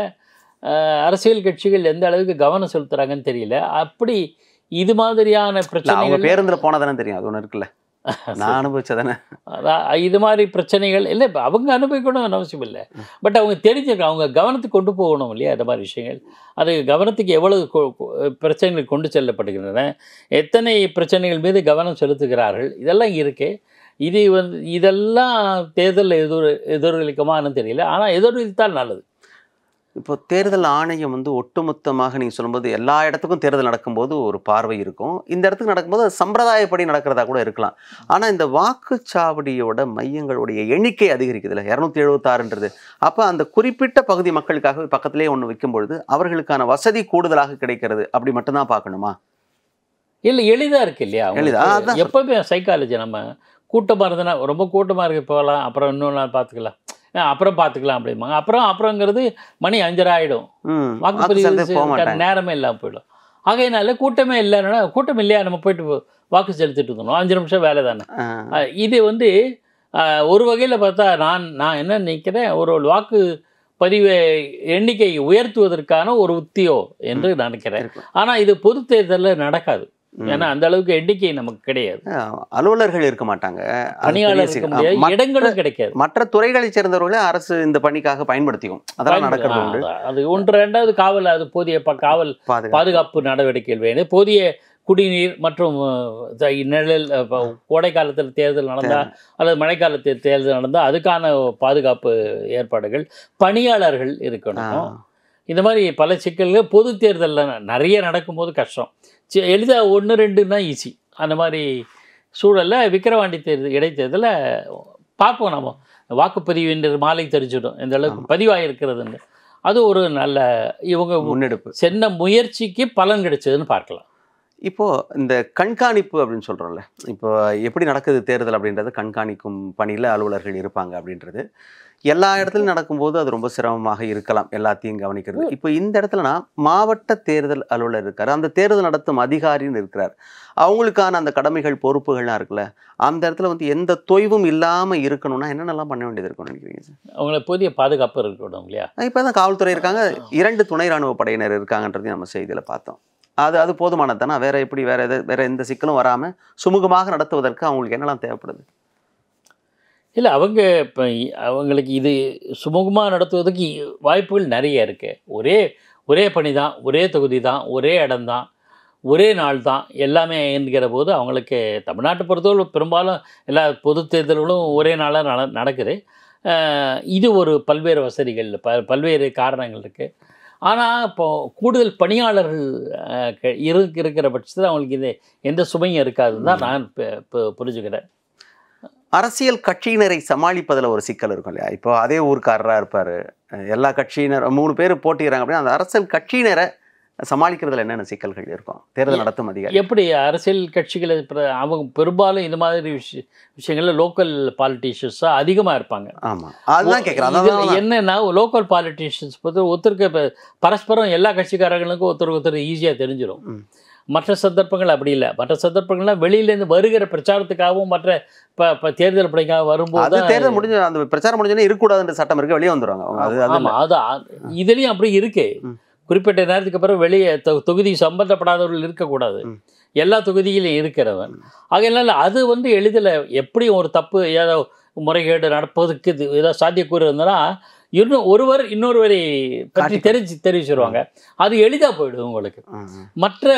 அரசியல் கட்சிகள் எந்த அளவுக்கு கவனம் செலுத்துறாங்கன்னு தெரியல. அப்படி இது மாதிரியான பிரச்சனைகள் பேருந்தில் போனதானே தெரியும், அது ஒன்று இருக்குல்ல, நான் அனுபவிச்சதானே. அதான் இது மாதிரி பிரச்சனைகள் இல்லை, இப்போ அவங்க அனுபவிக்கணும்னு அவசியம் இல்லை. பட் அவங்க தெரிஞ்சுக்கணும், அவங்க கவனத்துக்கு கொண்டு போகணும் இல்லையா இந்த மாதிரி விஷயங்கள். அது கவனத்துக்கு எவ்வளவு பிரச்சனைகள் கொண்டு செல்லப்படுகின்றன, எத்தனை பிரச்சனைகள் மீது கவனம் செலுத்துகிறார்கள், இதெல்லாம் இருக்கு. இதெல்லாம் தேர்தலில் எதிரொலிக்குமான்னு தெரியல. ஆனால் எதிரொலித்தால் நல்லது. இப்போ தேர்தல் ஆணையம் வந்து ஒட்டுமொத்தமாக நீங்கள் சொல்லும்போது எல்லா இடத்துக்கும் தேர்தல் நடக்கும்போது ஒரு பார்வை இருக்கும், இந்த இடத்துக்கு நடக்கும்போது அது சம்பிரதாயப்படி நடக்கிறதா கூட இருக்கலாம். ஆனால் இந்த வாக்குச்சாவடியோட மையங்களுடைய எண்ணிக்கை அதிகரிக்குதுல்ல, 276ன்றது. அப்போ அந்த குறிப்பிட்ட பகுதி மக்களுக்காக பக்கத்திலே ஒன்று வைக்கும்பொழுது அவர்களுக்கான வசதி கூடுதலாக கிடைக்கிறது, அப்படி மட்டும்தான் பார்க்கணுமா? இல்லை, எளிதாக இருக்குது இல்லையா? எளிதாக எப்போவுமே சைக்காலஜி, நம்ம கூட்டமாக இருந்ததுன்னா ரொம்ப கூட்டமாக இருக்கு போகலாம், அப்புறம் இன்னொரு நாள் பார்த்துக்கலாம், அப்புறம் பார்த்துக்கலாம் அப்படிம்பாங்க. அப்புறங்கிறது மணி 5:30 ஆகிடும், வாக்குப்பதிவு நேரமே இல்லாமல் போயிடும். ஆகையினால கூட்டமே இல்லைன்னா, கூட்டம் இல்லையா நம்ம போயிட்டு வாக்கு செலுத்திட்டு இருந்தோம், 5 நிமிஷம் வேலை தானே. இது வந்து ஒரு வகையில் பார்த்தா நான் என்ன நினைக்கிறேன், ஒரு வாக்கு பதிவு எண்ணிக்கை உயர்த்துவதற்கான ஒரு உத்தியோ என்று நினைக்கிறேன். ஆனால் இது பொது தேர்தலில் நடக்காது. ஏன்னா அந்த அளவுக்கு எண்ணிக்கை நமக்கு கிடையாது, அலுவலர்கள் இருக்க மாட்டாங்க, பணியாளர் இருக்க முடியாது, இடங்களும் கிடைக்காது. மற்ற துறைகளை சேர்ந்தவர்களே அரசு இந்த பணிக்காக பயன்படுத்திக்கும், அதெல்லாம் நடக்கிறது. அது ஒன்று ரெண்டாவது காவல், அது போதிய காவல் பாதுகாப்பு நடவடிக்கைகள் வேணும், போதிய குடிநீர் மற்றும் நிழல், கோடை காலத்தில் தேர்தல் நடந்தால் அல்லது மழைக்காலத்தில் தேர்தல் நடந்தால் அதுக்கான பாதுகாப்பு ஏற்பாடுகள், பணியாளர்கள் இருக்கணும். இந்த மாதிரி பல சிக்கல்கள் பொது தேர்தலில் நிறைய நடக்கும்போது கஷ்டம். எளிதாக 1-2ன்னா ஈஸி. அந்த மாதிரி சூழலில் விக்கிரவாண்டி இடைத்தேர்தலில் பார்ப்போம், நம்ம வாக்குப்பதிவு மாலை தெரிஞ்சிடும் எந்த அளவுக்கு பதிவாகிருக்கிறதுன்னு. அது ஒரு நல்ல இவங்க முன்னெடுப்பு, சென்ன முயற்சிக்கு பலன் கிடைச்சதுன்னு பார்க்கலாம். இப்போது இந்த கண்காணிப்பு அப்படின்னு சொல்கிறோம்ல, இப்போ எப்படி நடக்குது தேர்தல் அப்படின்றது கண்காணிக்கும் பணியில் அலுவலர்கள் இருப்பாங்க அப்படின்றது எல்லா இடத்துலையும் நடக்கும்போது அது ரொம்ப சிரமமாக இருக்கலாம், எல்லாத்தையும் கவனிக்கிறது. இப்போ இந்த இடத்துலனா மாவட்ட தேர்தல் அலுவலர் இருக்கார், அந்த தேர்தல் நடத்தும் அதிகாரின்னு இருக்கிறார், அவங்களுக்கான அந்த கடமைகள் பொறுப்புகள்லாம் இருக்குல்ல, அந்த இடத்துல வந்து எந்த தொய்வும் இல்லாமல் இருக்கணும்னா என்னென்னலாம் பண்ண வேண்டியது இருக்கும்னு நினைக்கிறீங்க சார்? அவங்கள போதிய பாதுகாப்பு இருக்கணும் இல்லையா? இப்போ தான் காவல்துறை இருக்காங்க, 2 துணை ராணுவ படையினர் இருக்காங்கன்றதையும் நம்ம செய்தியில் பார்த்தோம். அது போதுமானது தானே? வேற எந்த சிக்கலும் வராமல் சுமூகமாக நடத்துவதற்கு அவங்களுக்கு என்னெல்லாம் தேவைப்படுது? இல்லை, இப்போ அவங்களுக்கு இது சுமூகமாக நடத்துவதற்கு வாய்ப்புகள் நிறைய இருக்குது. ஒரே பணி தான், ஒரே தொகுதி தான், ஒரே இடம் தான், ஒரே நாள் தான், எல்லாமே என்கிற போது அவங்களுக்கு தமிழ்நாட்டை பொறுத்தவரை பெரும்பாலும் எல்லா பொது தேர்தல்களும் ஒரே நாளாக நடக்குது. இது ஒரு பல்வேறு வசதிகள், பல்வேறு காரணங்கள் இருக்குது. ஆனால் இப்போ கூடுதல் பணியாளர்கள் இருக்கிற பட்சத்தில் அவங்களுக்கு இது எந்த சுமையும் இருக்காதுன்னு தான் நான் புரிஞ்சுக்கிறேன். அரசியல் கட்சியினரை சமாளிப்பதில் ஒரு சிக்கல் இருக்கும் இல்லையா? இப்போ அதே ஊர்க்காரராக இருப்பார், எல்லா கட்சியினர் 3 பேர் போட்டிடுறாங்க அப்படின்னா அந்த அரசியல் கட்சியினரை சமாளிக்கிறதுல என்னென்ன சிக்கல்கள் இருக்கும் தேர்தல் நடத்தும் அதிகாரி? எப்படி அரசியல் கட்சிகளை அவங்க பெரும்பாலும் இந்த மாதிரி விஷயங்கள்ல லோக்கல் பாலிட்டிஷியன்ஸாக அதிகமாக இருப்பாங்க. ஆமாம், அதுதான் கேட்குறேன். என்னன்னா லோக்கல் பாலிட்டிஷியன்ஸ் பொறுத்து ஒருத்தருக்கு பரஸ்பரம் எல்லா கட்சிக்காரர்களுக்கும் ஒருத்தர் ஈஸியாக தெரிஞ்சிடும். மற்ற சந்தர்ப்பங்கள் அப்படி இல்லை. மற்ற சந்தர்ப்பங்கள்லாம் வெளியிலேருந்து வருகிற பிரச்சாரத்துக்காகவும் மற்ற இப்போ தேர்தல் படைக்காக வரும்போது தேர்தல் முடிஞ்ச அந்த பிரச்சாரம் முடிஞ்சோன்னே இருக்கக்கூடாதுன்ற சட்டம் இருக்கு, வெளியே வந்துடுவாங்க. ஆமாம், அது இதுலேயும் அப்படி இருக்கு. குறிப்பிட்ட நேரத்துக்கு அப்புறம் வெளியே தொகுதி சம்பந்தப்படாதவர்கள் இருக்கக்கூடாது, எல்லா தொகுதியிலும் இருக்கிறவன். ஆகையினால அது எளிதில் எப்படியும் ஒரு தப்பு ஏதோ முறைகேடு நடப்பதுக்கு ஏதோ சாத்தியக்கூறு இருந்ததுன்னா ஒருவர் இன்னொருவரை பற்றி தெரிவிச்சிருவாங்க. அது எளிதாக போயிடும் உங்களுக்கு. மற்ற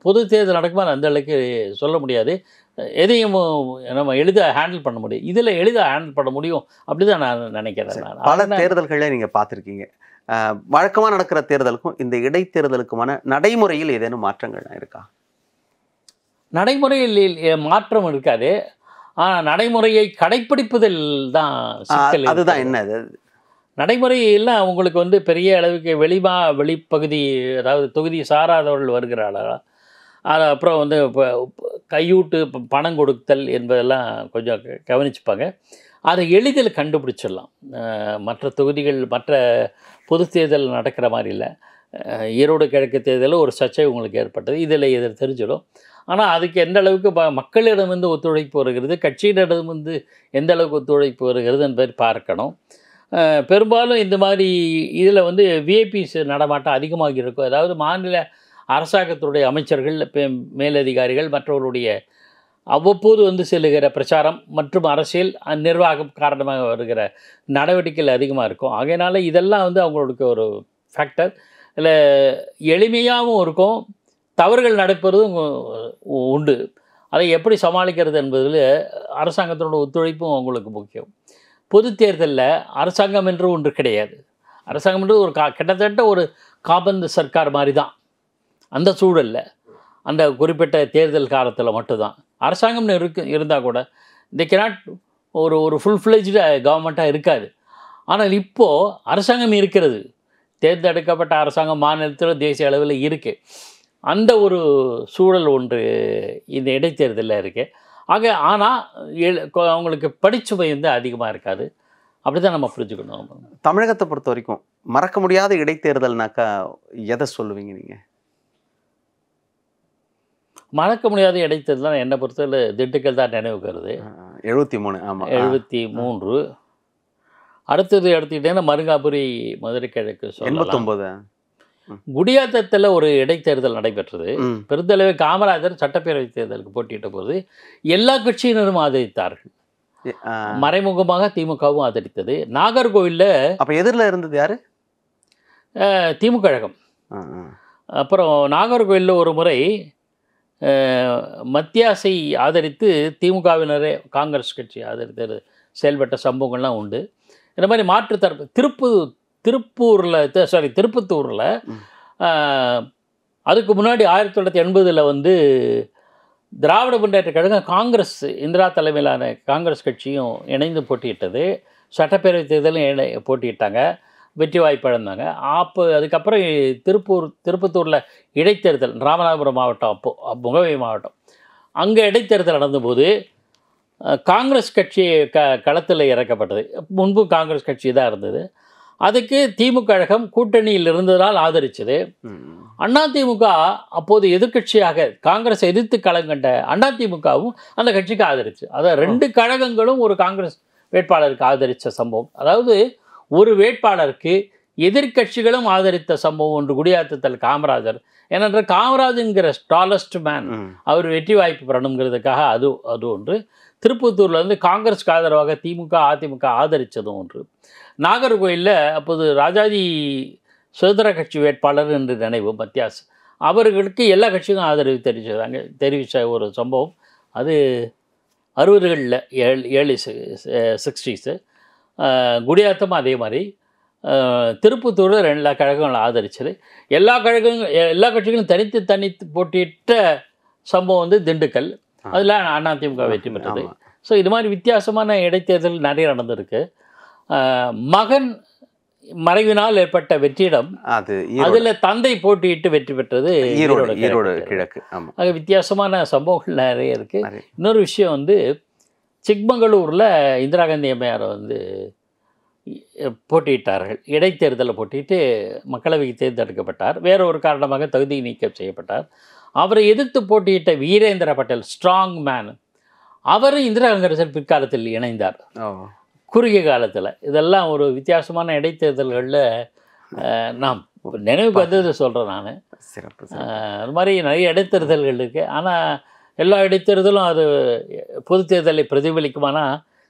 பொது தேர்தல் நடக்கும்போது அந்த அளவுக்கு சொல்ல முடியாது, எதையும் நம்ம எளிதாக ஹேண்டில் பண்ண முடியும். இதில் எளிதாக ஹேண்டில் பண்ண முடியும் அப்படி தான் நான் நினைக்கிறேன். பல தேர்தல்களை நீங்கள் பார்த்துருக்கீங்க. வழக்கமாக நடக்கிற தேர்தலுக்கும் இந்த இடைத்தேர்தலுக்குமான நடைமுறையில் ஏதேனும் மாற்றங்கள் இருக்கா? நடைமுறையில் மாற்றம் இருக்காது, ஆனால் நடைமுறையை கடைப்பிடிப்பதில் தான் சிக்கல். அதுதான் என்ன நடைமுறையெல்லாம் உங்களுக்கு பெரிய அளவுக்கு வெளிப்பகுதி, அதாவது தொகுதி சாராதவர்கள் வருகிறாளா, அது அப்புறம் இப்போ கையூட்டு பணம் கொடுத்தல் என்பதெல்லாம் கொஞ்சம் கவனிச்சுப்பாங்க. அதை எளிதில் கண்டுபிடிச்சிடலாம். மற்ற தொகுதிகள் மற்ற பொது தேர்தல் நடக்கிற மாதிரி இல்லை. ஈரோடு கிழக்கு தேர்தலில் ஒரு சர்ச்சை உங்களுக்கு ஏற்பட்டது, இதில் தெரிஞ்சிடும். ஆனால் அதுக்கு எந்த அளவுக்கு மக்களிடமிருந்து ஒத்துழைப்பு வருகிறது, கட்சியிடமிருந்து எந்த அளவுக்கு ஒத்துழைப்பு வருகிறது என்பதை பார்க்கணும். பெரும்பாலும் இந்த மாதிரி இதில் விஐபிஸ் நடமாட்டம் அதிகமாக இருக்கும். அதாவது மாநில அரசாங்கத்துடைய அமைச்சர்கள், மேலதிகாரிகள் மற்றவர்களுடைய அவ்வப்போது செல்லுகிற பிரச்சாரம் மற்றும் அரசியல் நிர்வாகம் காரணமாக வருகிற நடவடிக்கைகள் அதிகமாக இருக்கும். ஆகையினால இதெல்லாம் அவங்களுக்கு ஒரு ஃபேக்டர். இதில் எளிமையாகவும் இருக்கும், தவறுகள் நடப்பதும் உண்டு. அதை எப்படி சமாளிக்கிறது என்பதில் அரசாங்கத்தோட ஒத்துழைப்பும் அவங்களுக்கு முக்கியம். பொது தேர்தலில் அரசாங்கம் என்று ஒன்று கிடையாது. அரசாங்கம் என்று ஒரு கிட்டத்தட்ட ஒரு காபந்து சர்க்கார் மாதிரி தான். அந்த சூழலில் அந்த குறிப்பிட்ட தேர்தல் காலத்தில் மட்டும்தான் அரசாங்கம்னு இருந்தால் கூட இந்த கேனாட் ஒரு ஃபுல் ஃப்ளெஜ்டு கவர்மெண்ட்டாக இருக்காது. ஆனால் இப்போது அரசாங்கம் இருக்கிறது, தேர்ந்தெடுக்கப்பட்ட அரசாங்கம் மாநிலத்தில் தேசிய அளவில் இருக்குது. அந்த ஒரு சூழல் ஒன்று இந்த இடைத்தேர்தலில் இருக்குது. ஆனால் அவங்களுக்கு படிச்சுமை அதிகமாக இருக்காது. அப்படி தான் நம்ம புரிஞ்சுக்கணும். தமிழகத்தை பொறுத்த வரைக்கும் மறக்க முடியாத இடைத்தேர்தல்னாக்கா எதை சொல்லுவீங்க நீங்கள்? மறக்க முடியாத இடைத்தேர்தல் என்னை பொறுத்தவரை திண்டுக்கல் தான் நினைவுக்கு வருது. 73. ஆமாம், 73. அடுத்தது எடுத்துக்கிட்டேன்னா மருங்காபுரி, மதுரை கிழக்கு, 89. குடியாத்தத்தில் ஒரு இடைத்தேர்தல் நடைபெற்றது. பெருந்தலைவர் காமராஜர் சட்டப்பேரவை தேர்தலுக்கு போட்டியிட்ட போது எல்லா கட்சியினரும் ஆதரித்தார்கள், மறைமுகமாக திமுகவும் ஆதரித்தது. நாகர்கோவிலில் அப்போ எதிரில் இருந்தது யார்? திமுக கழகம். அப்புறம் நாகர்கோவிலில் ஒரு முறை மத்தியாசை ஆதரித்து திமுகவினரே காங்கிரஸ் கட்சி ஆதரித்து செயல்பட்ட சம்பவங்கள்லாம் உண்டு. இந்த மாதிரி மாற்று தரப்பு திருப்பத்தூரில் அதுக்கு முன்னாடி 1980 திராவிட முன்னேற்ற கழகம் காங்கிரஸ், இந்திரா தலைமையிலான காங்கிரஸ் கட்சியும் இணைந்து போட்டியிட்டது. சட்டப்பேரவை தேர்தலும் போட்டியிட்டாங்க, வெற்றி வாய்ப்பு இழந்தாங்க. அதுக்கப்புறம் திருப்பத்தூரில் இடைத்தேர்தல், ராமநாதபுரம் மாவட்டம், அப்போது முகவை மாவட்டம், அங்கே இடைத்தேர்தல் நடந்தபோது காங்கிரஸ் கட்சி களத்தில் இறக்கப்பட்டது. முன்பு காங்கிரஸ் கட்சி தான் இருந்தது. அதுக்கு திமுக கழகம் கூட்டணியில் இருந்ததால் ஆதரித்தது. அதிமுக அப்போது எதிர்கட்சியாக காங்கிரஸ் எதிர்த்து களம் கண்ட அதிமுகவும் அந்த கட்சிக்கு ஆதரிச்சு. அதாவது 2 கழகங்களும் ஒரு காங்கிரஸ் வேட்பாளருக்கு ஆதரித்த சம்பவம். அதாவது ஒரு வேட்பாளருக்கு எதிர்கட்சிகளும் ஆதரித்த சம்பவம் ஒன்று குடியாத்தத்தில் காமராஜர். ஏனென்றால் காமராஜுங்கிற ஸ்டாலஸ்ட் மேன், அவர் வெற்றி வாய்ப்பு பெறணுங்கிறதுக்காக அது ஒன்று. திருப்பத்தூரில் காங்கிரஸ்க்கு ஆதரவாக திமுக அதிமுக ஆதரித்ததும் ஒன்று. நாகர்கோயிலில் அப்போது ராஜாஜி சுதந்திர கட்சி வேட்பாளர் என்று நினைவு மத்தியாஸ், அவர்களுக்கு எல்லா கட்சியும் ஆதரவு தெரிவித்த ஒரு சம்பவம். அது 60களில், early 60s. குடியாத்தம் அதே மாதிரி. திருப்பத்தூரில் 2 கழகங்கள் ஆதரிச்சது. எல்லா கட்சிகளும் தனித்து போட்டியிட்ட சம்பவம் வந்து திண்டுக்கல். அதில் அதிமுக வெற்றி பெற்றது. ஸோ இது மாதிரி வித்தியாசமான இடைத்தேர்தல் நிறைய நடந்திருக்கு. மகன் மறைவினால் ஏற்பட்ட வெற்றிடம் அதில் தந்தை போட்டியிட்டு வெற்றி பெற்றது ஈரோடு கிழக்கு. ஆக வித்தியாசமான சம்பவங்கள் நிறைய இருக்கு. இன்னொரு விஷயம் வந்து சிக்மங்களூரில் இந்திரா காந்தி அம்மையாரை வந்து போட்டியிட்டார்கள். இடைத்தேர்தலில் போட்டியிட்டு மக்களவைக்கு தேர்ந்தெடுக்கப்பட்டார். வேற ஒரு காரணமாக தகுதி நீக்கம் செய்யப்பட்டார். அவரை எதிர்த்து போட்டியிட்ட வீரேந்திர பட்டேல், ஸ்ட்ராங் மேன், அவரும் இந்திரா காங்கிரஸில் பிற்காலத்தில் இணைந்தார் குறுகிய காலத்தில். இதெல்லாம் ஒரு வித்தியாசமான இடைத்தேர்தல்களில் நாம் நினைவுக்கு வந்தது சொல்கிறேன் நான். அது மாதிரி நிறைய இடைத்தேர்தல்கள் இருக்குது. ஆனால் எல்லா இடைத்தேர்தலும் அது பொது தேர்தலை பிரதிபலிக்குமானா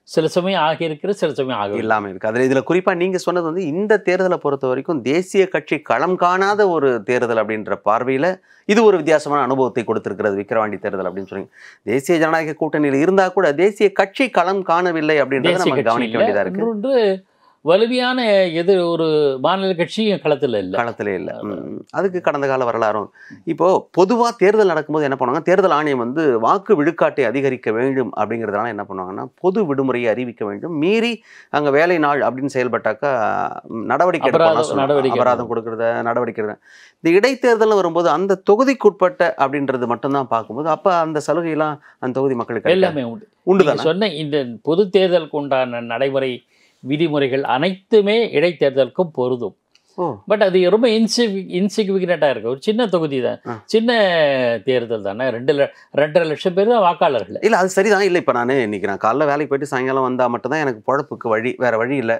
சில சமயம் ஆகியிருக்கிறது, சில சமயம் ஆக இல்லாமல் இருக்குது. அதில் இதில் குறிப்பாக நீங்கள் சொன்னது வந்து இந்த தேர்தலை பொறுத்த வரைக்கும் தேசிய கட்சி களம் காணாத ஒரு தேர்தல் அப்படின்ற பார்வையில் இது ஒரு வித்தியாசமான அனுபவத்தை கொடுத்திருக்கிறது விக்கிரவாண்டி தேர்தல் அப்படின்னு சொன்னீங்க. தேசிய ஜனநாயக கூட்டணியில் இருந்தால் கூட தேசிய கட்சி களம் காணவில்லை அப்படின்றத நம்ம கவனிக்க வேண்டியதாக இருக்குது. இன்னொன்று வலிமையான ஒரு மாநில கட்சியும் களத்தில் இல்லை. அதுக்கு கடந்த கால வரலாறும். இப்போது பொதுவாக தேர்தல் நடக்கும்போது என்ன பண்ணுவாங்க, தேர்தல் ஆணையம் வந்து வாக்கு விழுக்காட்டை அதிகரிக்க வேண்டும் அப்படிங்கிறதுனால என்ன பண்ணுவாங்கன்னா பொது விடுமுறையை அறிவிக்க வேண்டும். மீறி அங்கே வேலை நாள் அப்படின்னு செயல்பட்டாக்கா நடவடிக்கை அபராதம் கொடுக்கறத நடவடிக்கை. இந்த இடைத்தேர்தல் வரும்போது அந்த தொகுதிக்குட்பட்ட அப்படின்றது மட்டும்தான் பார்க்கும்போது அப்போ அந்த சலுகையெல்லாம் அந்த தொகுதி மக்களுக்கு எல்லாமே உண்டு. சொன்ன இந்த பொது தேர்தலுக்கு உண்டான நடைமுறை விதிமுறைகள் அனைத்துமே இடைத்தேர்தலுக்கும் பொருந்தும். பட் அது ரொம்ப இன்சிக்விகண்டாக இருக்குது. ஒரு சின்ன தொகுதி தான், சின்ன தேர்தல் தானே. 2.5 லட்சம் பேர் தான் வாக்காளர்கள். இல்லை அது சரிதான். இல்லை இப்போ நான் காலைல வேலைக்கு போயிட்டு சாயங்காலம் வந்தால் மட்டும்தான் எனக்கு பொழப்புக்கு வேறு வழி இல்லை.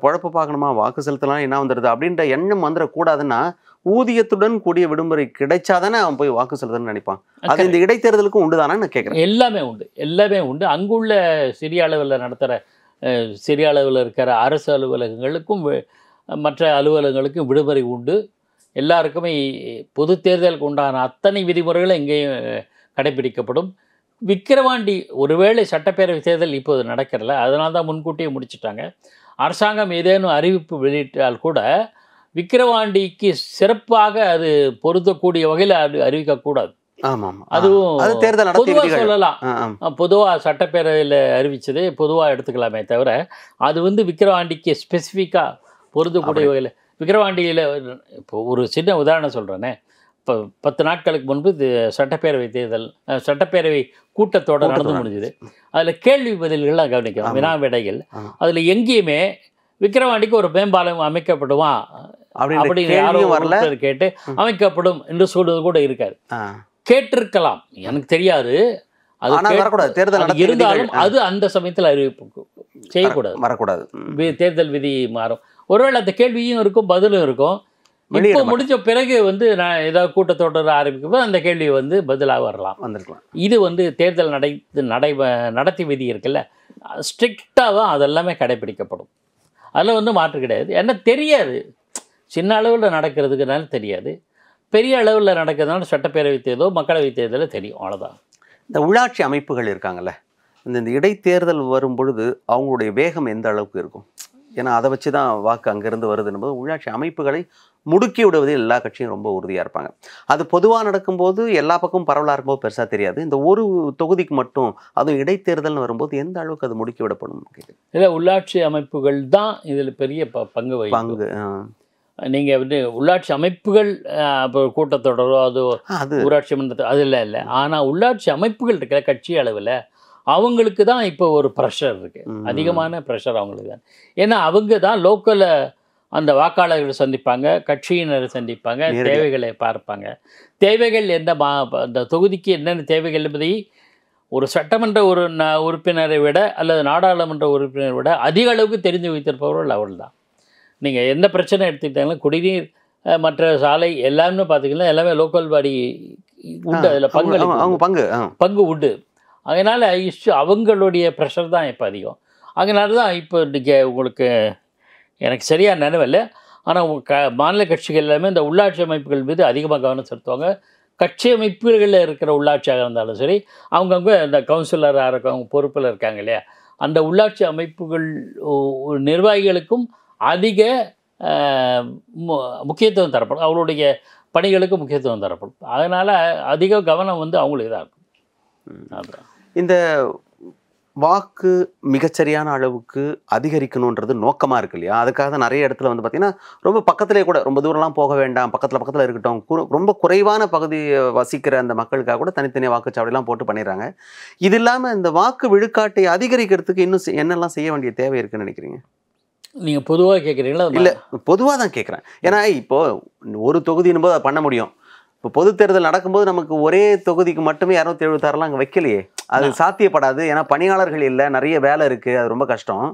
பொழப்பு பார்க்கணுமா, வாக்கு செலுத்தலாம், என்ன வந்துடுது அப்படின்ற எண்ணம் வந்துடக்கூடாதுன்னா ஊதியத்துடன் கூடிய விடுமுறை கிடைச்சாதானே அவன் போய் வாக்கு செலுத்தணும்னு நினைப்பான். அது இந்த இடைத்தேர்தலுக்கும் உண்டு தானே நான் கேட்குறேன். எல்லாமே உண்டு. அங்குள்ள சிறிய அளவில் நடத்துகிற சிறிய அளவில் இருக்கிற அரசு அலுவலகங்களுக்கும் மற்ற அலுவலகங்களுக்கும் விடுமுறை உண்டு. எல்லாருக்குமே பொது தேர்தலுக்கு உண்டான அத்தனை விதிமுறைகளும் எங்கேயும் கடைபிடிக்கப்படும். விக்கிரவாண்டி ஒருவேளை சட்டப்பேரவை தேர்தல் இப்போது நடக்கிறல, அதனால தான் முன்கூட்டியே முடிச்சுட்டாங்க. அரசாங்கம் ஏதேனும் அறிவிப்பு வெளியிட்டால் கூட விக்கிரவாண்டிக்கு சிறப்பாக அது பொருத்தக்கூடிய வகையில் அறிவிக்கக்கூடாது. அதுவும் பொதுவாக சொல்லலாம். பொதுவாக சட்டப்பேரவையில் அறிவிச்சது பொதுவாக எடுத்துக்கலாமே தவிர அது வந்து விக்கிரவாண்டிக்கு ஸ்பெசிஃபிக்காக பொருந்தக்கூடிய வகையில். விக்கிரவாண்டியில் இப்போ ஒரு சின்ன உதாரணம் சொல்கிறேனே. இப்போ 10 நாட்களுக்கு முன்பு சட்டப்பேரவை தேர்தல் சட்டப்பேரவை கூட்டத்தோடு நடந்து முடிஞ்சுது. அதில் கேள்வி பதில்கள்லாம் கவனிக்கலாம், வினா விடைகள். அதில் எங்கேயுமே விக்கிரவாண்டிக்கு ஒரு மேம்பாலம் அமைக்கப்படுமா அப்படின்னு யாரும் வரல கேட்டு அமைக்கப்படும் என்று சொல்வது கூட இருக்காது. கேட்டிருக்கலாம், எனக்கு தெரியாது. அது இருந்தாலும் அது அந்த சமயத்தில் அறிவிப்பு செய்யக்கூடாது. தேர்தல் விதி மாறும். ஒருவேளை அந்த கேள்வியும் இருக்கும், பதிலும் இருக்கும். இப்போ முடிஞ்ச பிறகு வந்து நான் ஏதாவது கூட்டத்தொடர் ஆரம்பிக்கும்போது அந்த கேள்வி வந்து பதிலாக வந்திருக்கலாம். இது வந்து தேர்தல் நடத்தி விதி இருக்குல்ல, ஸ்ட்ரிக்டாக அதெல்லாமே கடைபிடிக்கப்படும். அதில் வந்து மாற்று கிடையாது. ஏன்னா தெரியாது, சின்ன அளவில் நடக்கிறதுக்குனால தெரியாது, பெரிய அளவில் நடக்கிறதுனால சட்டப்பேரவை தேர்தலோ மக்களவை தேர்தலோ தெரியும், அவ்வளோதான். இந்த உள்ளாட்சி அமைப்புகள் இருக்காங்கல்ல, இந்த இடைத்தேர்தல் வரும் பொழுது அவங்களுடைய வேகம் எந்த அளவுக்கு இருக்கும்? ஏன்னா அதை வச்சு தான் வாக்கு அங்கேருந்து வருதுன்னு போது உள்ளாட்சி அமைப்புகளை முடுக்கி விடுவதில் எல்லா கட்சியும் ரொம்ப உறுதியாக இருப்பாங்க. அது பொதுவாக நடக்கும்போது எல்லா பக்கமும் பரவலாக இருக்கும்போது பெருசாக தெரியாது. இந்த ஒரு தொகுதிக்கு மட்டும் அதுவும் இடைத்தேர்தல்னு வரும்போது எந்த அளவுக்கு அது முடுக்கி விடப்படும்? இல்லை, உள்ளாட்சி அமைப்புகள் தான் இதில் பெரிய பங்கு. நீங்கள் வந்து உள்ளாட்சி அமைப்புகள் இப்போ கூட்டத்தொடரோ அது ஊராட்சி மன்றத்தை அதில் இல்லை. ஆனால் உள்ளாட்சி அமைப்புகள் இருக்கிற கட்சி அளவில் அவங்களுக்கு தான் இப்போ ஒரு ப்ரெஷர் இருக்குது, அதிகமான ப்ரெஷர் அவங்களுக்கு தான். ஏன்னா அவங்க தான் லோக்கலில் அந்த வாக்காளர்களை சந்திப்பாங்க, கட்சியினரை சந்திப்பாங்க, தேவைகளை பார்ப்பாங்க. தேவைகள் என்ன, அந்த தொகுதிக்கு என்னென்ன தேவைகள் என்பதை ஒரு சட்டமன்ற உறுப்பினரை விட அல்லது நாடாளுமன்ற உறுப்பினரை விட அதிக அளவுக்கு தெரிஞ்சு வைத்திருப்பவர்கள் அவர்கள் தான். நீங்கள் எந்த பிரச்சனை எடுத்துக்கிட்டாலும் குடிநீர், மற்ற சாலை எல்லாமே பார்த்தீங்கன்னா எல்லாமே லோக்கல் பாடி உண்டு, அதில் பங்கு உண்டு. அதனால் அவங்களுடைய ப்ரெஷர் தான் இப்போ அதிகம். அதனால தான் இப்போ இன்றைக்கி உங்களுக்கு எனக்கு சரியாக நினைவில்லை, ஆனால் மாநில கட்சிகள் எல்லாமே இந்த உள்ளாட்சி அமைப்புகள் மீது அதிகமாக கவனம் செலுத்துவாங்க. கட்சி அமைப்புகளில் இருக்கிற உள்ளாட்சியாக இருந்தாலும் சரி, அவங்கவுங்க இந்த கவுன்சிலராக இருக்கவங்க பொறுப்பில் இருக்காங்க இல்லையா, அந்த உள்ளாட்சி அமைப்புகள் நிர்வாகிகளுக்கும் அதிக முக்கியத்துவம் தரப்படும், அவருடைய பணிகளுக்கு முக்கியத்துவம் தரப்படும். அதனால் அதிக கவனம் வந்து அவங்களுக்கு தான் இருக்கும். அதுதான் இந்த வாக்கு மிகச்சரியான அளவுக்கு அதிகரிக்கணுன்றது நோக்கமாக இருக்கு இல்லையா? அதுக்காக தான் நிறைய இடத்துல வந்து பார்த்திங்கன்னா ரொம்ப பக்கத்திலே கூட ரொம்ப தூரம்லாம் போக வேண்டாம், பக்கத்தில் இருக்கட்டும், ரொம்ப குறைவான பகுதி வசிக்கிற அந்த மக்களுக்காக கூட தனித்தனியாக வாக்குச்சாவடிலாம் போட்டு பண்ணிடுறாங்க. இது இல்லாமல் இந்த வாக்கு விழுக்காட்டை அதிகரிக்கிறதுக்கு இன்னும் என்னெல்லாம் செய்ய வேண்டிய தேவை இருக்குன்னு நினைக்கிறீங்க? நீங்கள் பொதுவாக கேட்குறீங்களா? இல்லை, பொதுவாக தான் கேட்குறேன். ஏன்னா இப்போது ஒரு தொகுதின்னு போது அதை பண்ண முடியும். இப்போ பொது தேர்தல் நடக்கும்போது நமக்கு ஒரே தொகுதிக்கு மட்டுமே 276 அங்கே வைக்கலையே, அது சாத்தியப்படாது. ஏன்னா பணியாளர்கள் இல்லை, நிறைய வேலை இருக்குது, அது ரொம்ப கஷ்டம்.